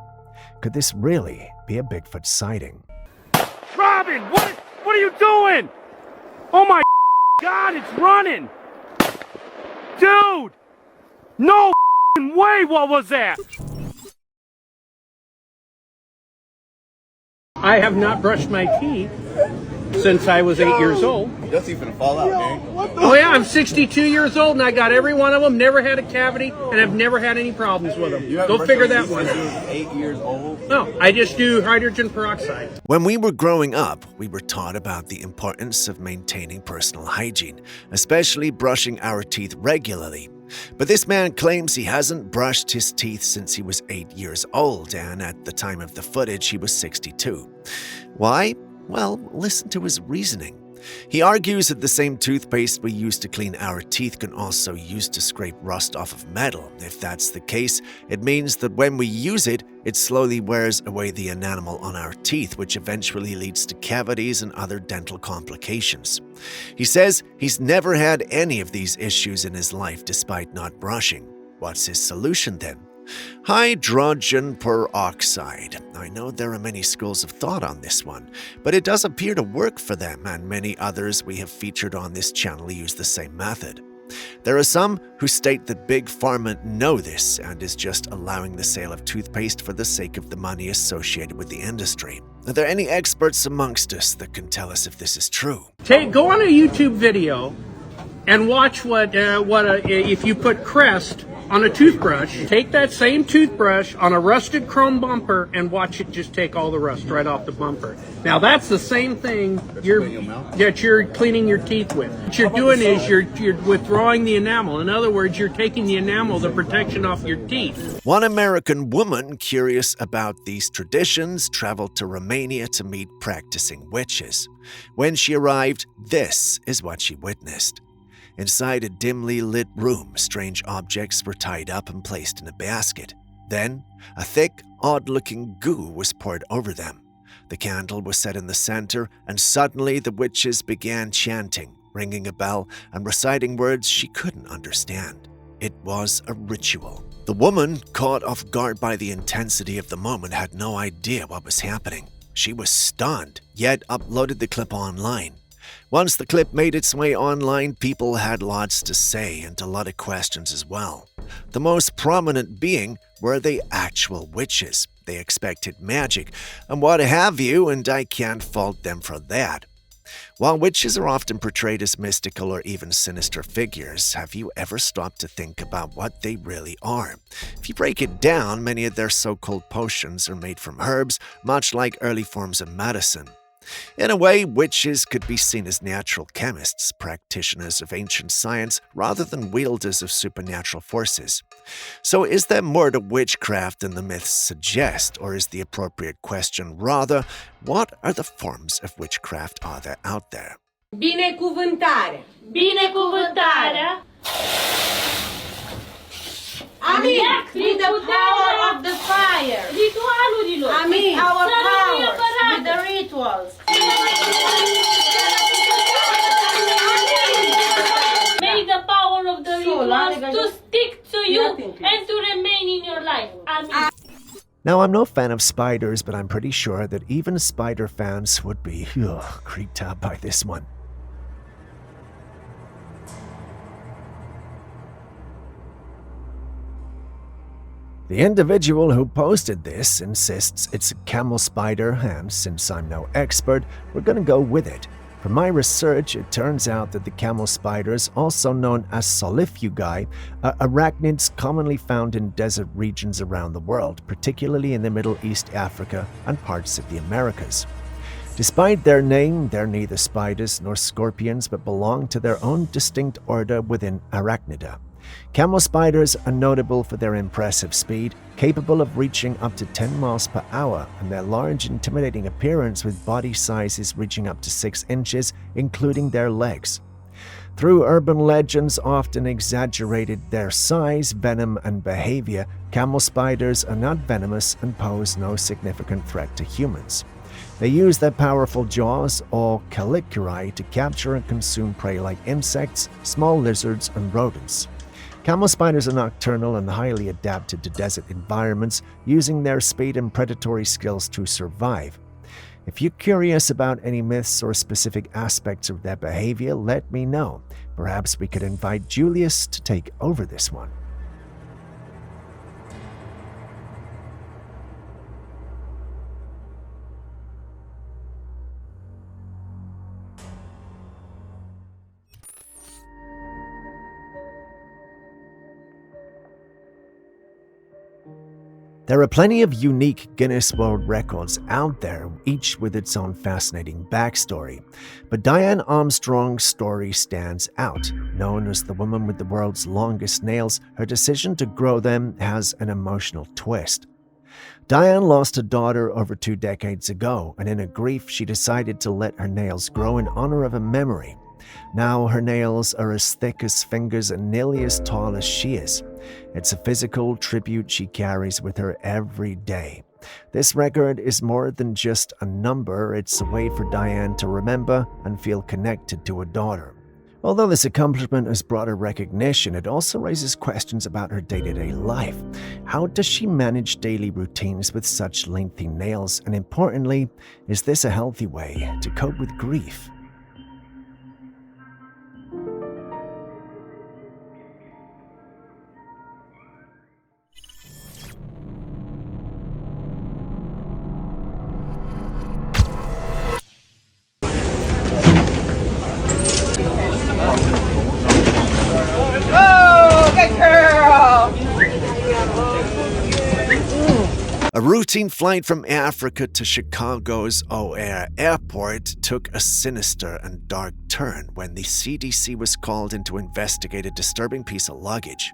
Could this really be a Bigfoot sighting?
Robin, what are you doing? Oh my God, it's running! Dude! No way, what was that?
I have not brushed my teeth since I was 8 years old.
Your teeth gonna fall out, man.
Oh yeah, I'm 62 years old and I got every one of them, never had a cavity, and I've never had any problems with them. Go figure that one out.
8 years old?
No, I just do hydrogen peroxide.
When we were growing up, we were taught about the importance of maintaining personal hygiene, especially brushing our teeth regularly. But this man claims he hasn't brushed his teeth since he was 8 years old, and at the time of the footage, he was 62. Why? Well, listen to his reasoning. He argues that the same toothpaste we use to clean our teeth can also be used to scrape rust off of metal. If that's the case, it means that when we use it, it slowly wears away the enamel on our teeth, which eventually leads to cavities and other dental complications. He says he's never had any of these issues in his life despite not brushing. What's his solution then? Hydrogen peroxide. I know there are many schools of thought on this one, but it does appear to work for them, and many others we have featured on this channel use the same method. There are some who state that Big Pharma know this and is just allowing the sale of toothpaste for the sake of the money associated with the industry. Are there any experts amongst us that can tell us if this is true?
Go on a YouTube video and watch if you put Crest on a toothbrush, take that same toothbrush on a rusted chrome bumper and watch it just take all the rust right off the bumper. Now that's the same thing that you're cleaning your teeth with. What you're doing is you're withdrawing the enamel. In other words, you're taking the enamel, the protection off your teeth.
One American woman curious about these traditions traveled to Romania to meet practicing witches. When she arrived, this is what she witnessed. Inside a dimly lit room, strange objects were tied up and placed in a basket. Then, a thick, odd-looking goo was poured over them. The candle was set in the center, and suddenly the witches began chanting, ringing a bell, and reciting words she couldn't understand. It was a ritual. The woman, caught off guard by the intensity of the moment, had no idea what was happening. She was stunned, yet uploaded the clip online. Once the clip made its way online, people had lots to say and a lot of questions as well. The most prominent being, were they actual witches? They expected magic and what have you, and I can't fault them for that. While witches are often portrayed as mystical or even sinister figures, have you ever stopped to think about what they really are? If you break it down, many of their so-called potions are made from herbs, much like early forms of medicine. In a way, witches could be seen as natural chemists, practitioners of ancient science, rather than wielders of supernatural forces. So is there more to witchcraft than the myths suggest, or is the appropriate question rather, what are the forms of witchcraft are there out there?
Binecuvântare. Binecuvântarea. Amin. With the power of the fire. Ritualurilor. Amin. With our powers. With the rituals. May the power of the rituals to stick to you and to remain in your life. Amin.
Now, I'm no fan of spiders, but I'm pretty sure that even spider fans would be creeped out by this one. The individual who posted this insists it's a camel spider, and since I'm no expert, we're gonna go with it. From my research, it turns out that the camel spiders, also known as solifugi, are arachnids commonly found in desert regions around the world, particularly in the Middle East, Africa, and parts of the Americas. Despite their name, they're neither spiders nor scorpions, but belong to their own distinct order within Arachnida. Camel spiders are notable for their impressive speed, capable of reaching up to 10 miles per hour, and their large, intimidating appearance with body sizes reaching up to 6 inches, including their legs. Through urban legends often exaggerated their size, venom, and behavior, camel spiders are not venomous and pose no significant threat to humans. They use their powerful jaws, or caliculae, to capture and consume prey like insects, small lizards, and rodents. Camel spiders are nocturnal and highly adapted to desert environments, using their speed and predatory skills to survive. If you're curious about any myths or specific aspects of their behavior, let me know. Perhaps we could invite Julius to take over this one. There are plenty of unique Guinness World Records out there, each with its own fascinating backstory. But Diane Armstrong's story stands out. Known as the woman with the world's longest nails, her decision to grow them has an emotional twist. Diane lost a daughter over 2 decades ago, and in her grief, she decided to let her nails grow in honor of a memory. Now her nails are as thick as fingers and nearly as tall as she is. It's a physical tribute she carries with her every day. This record is more than just a number, it's a way for Diane to remember and feel connected to her daughter. Although this accomplishment has brought her recognition, it also raises questions about her day-to-day life. How does she manage daily routines with such lengthy nails? And importantly, is this a healthy way to cope with grief? A routine flight from Africa to Chicago's O'Hare Airport took a sinister and dark turn when the CDC was called in to investigate a disturbing piece of luggage.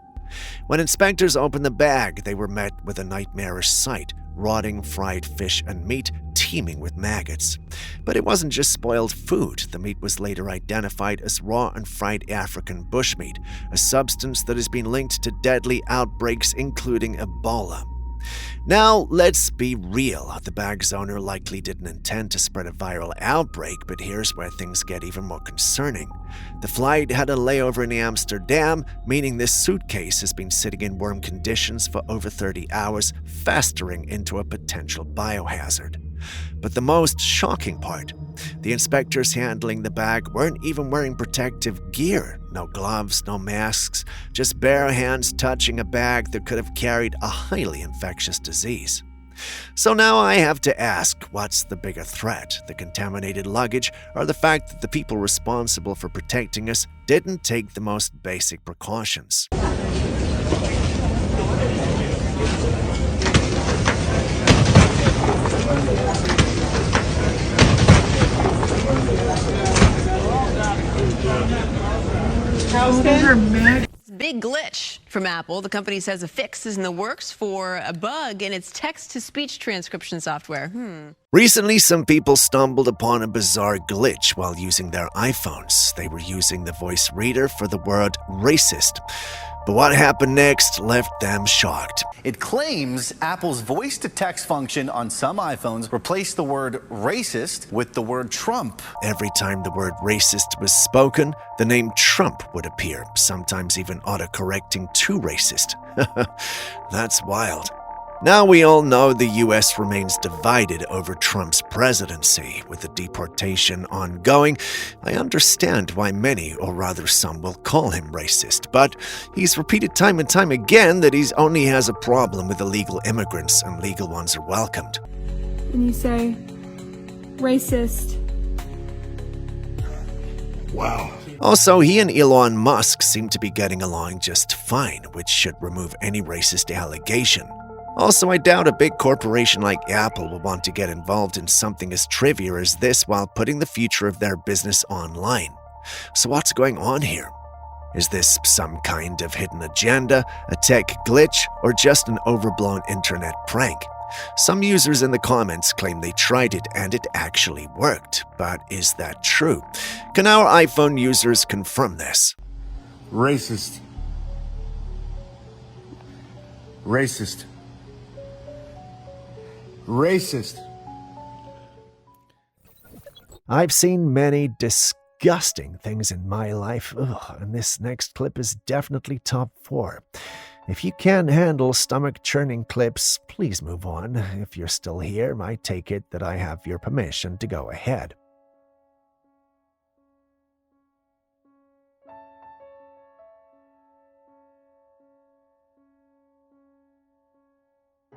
When inspectors opened the bag, they were met with a nightmarish sight: rotting fried fish and meat teeming with maggots. But it wasn't just spoiled food. The meat was later identified as raw and fried African bushmeat, a substance that has been linked to deadly outbreaks including Ebola. Now, let's be real. The bag's owner likely didn't intend to spread a viral outbreak, but here's where things get even more concerning. The flight had a layover in Amsterdam, meaning this suitcase has been sitting in worm conditions for over 30 hours, festering into a potential biohazard. But the most shocking part, the inspectors handling the bag weren't even wearing protective gear. No gloves, no masks, just bare hands touching a bag that could have carried a highly infectious disease. So now I have to ask, what's the bigger threat? The contaminated luggage, or the fact that the people responsible for protecting us didn't take the most basic precautions?
Big glitch from Apple. The company says a fix is in the works for a bug in its text-to-speech transcription software.
Recently, some people stumbled upon a bizarre glitch while using their iPhones. They were using the voice reader for the word racist. But what happened next left them shocked.
It claims Apple's voice-to-text function on some iPhones replaced the word racist with the word Trump.
Every time the word racist was spoken, the name Trump would appear, sometimes even autocorrecting to racist. That's wild. Now we all know the U.S. remains divided over Trump's presidency. With the deportation ongoing, I understand why many, or rather some, will call him racist. But he's repeated time and time again that he only has a problem with illegal immigrants, and legal ones are welcomed.
And you say, racist.
Wow. Also, he and Elon Musk seem to be getting along just fine, which should remove any racist allegation. Also, I doubt a big corporation like Apple will want to get involved in something as trivial as this while putting the future of their business online. So what's going on here? Is this some kind of hidden agenda, a tech glitch, or just an overblown internet prank? Some users in the comments claim they tried it and it actually worked. But is that true? Can our iPhone users confirm this?
Racist. Racist. Racist.
I've seen many disgusting things in my life, and this next clip is definitely top 4. If you can't handle stomach-churning clips, please move on. If you're still here, I take it that I have your permission to go ahead.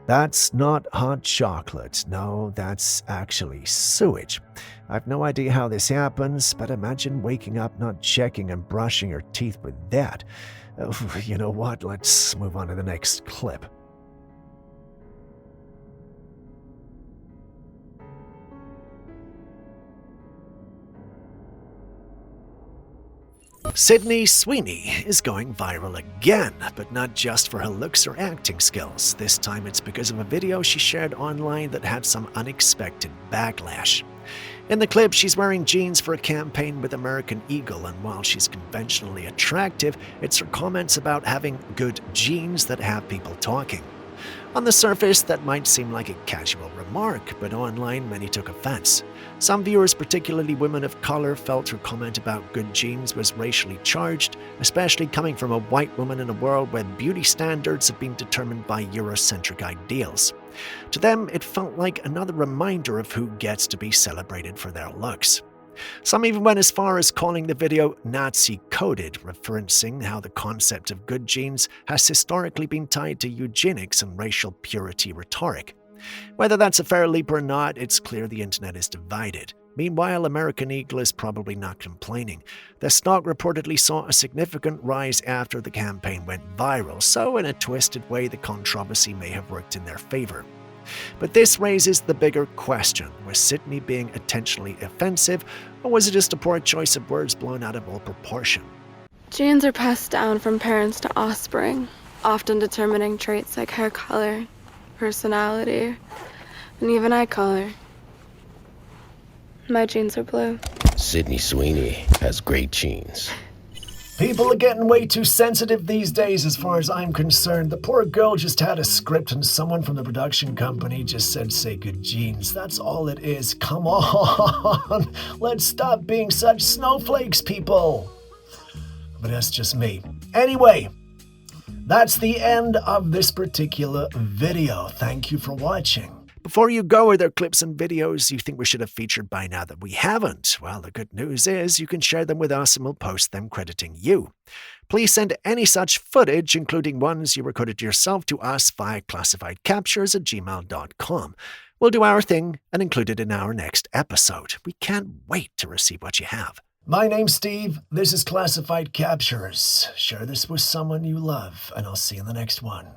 That's not hot chocolate. No, that's actually sewage. I've no idea how this happens, but imagine waking up not checking and brushing your teeth with that. You know what? Let's move on to the next clip. Sydney Sweeney is going viral again, but not just for her looks or acting skills. This time it's because of a video she shared online that had some unexpected backlash. In the clip, she's wearing jeans for a campaign with American Eagle, and while she's conventionally attractive, it's her comments about having good genes that have people talking. On the surface, that might seem like a casual remark, but online many took offense. Some viewers, particularly women of color, felt her comment about good genes was racially charged, especially coming from a white woman in a world where beauty standards have been determined by Eurocentric ideals. To them, it felt like another reminder of who gets to be celebrated for their looks. Some even went as far as calling the video Nazi-coded, referencing how the concept of good genes has historically been tied to eugenics and racial purity rhetoric. Whether that's a fair leap or not, it's clear the internet is divided. Meanwhile, American Eagle is probably not complaining. The stock reportedly saw a significant rise after the campaign went viral, so in a twisted way, the controversy may have worked in their favor. But this raises the bigger question: was Sydney being intentionally offensive, or was it just a poor choice of words blown out of all proportion?
Genes are passed down from parents to offspring, often determining traits like hair color, personality, and even eye color. My genes are blue.
Sydney Sweeney has great genes.
People are getting way too sensitive these days as far as I'm concerned. The poor girl just had a script and someone from the production company just said, say good genes. That's all it is. Come on. Let's stop being such snowflakes, people. But that's just me. Anyway, that's the end of this particular video. Thank you for watching. Before you go, are there clips and videos you think we should have featured by now that we haven't? Well, the good news is you can share them with us and we'll post them crediting you. Please send any such footage, including ones you recorded yourself, to us via classifiedcaptures@gmail.com. We'll do our thing and include it in our next episode. We can't wait to receive what you have. My name's Steve. This is Classified Captures. Share this with someone you love, and I'll see you in the next one.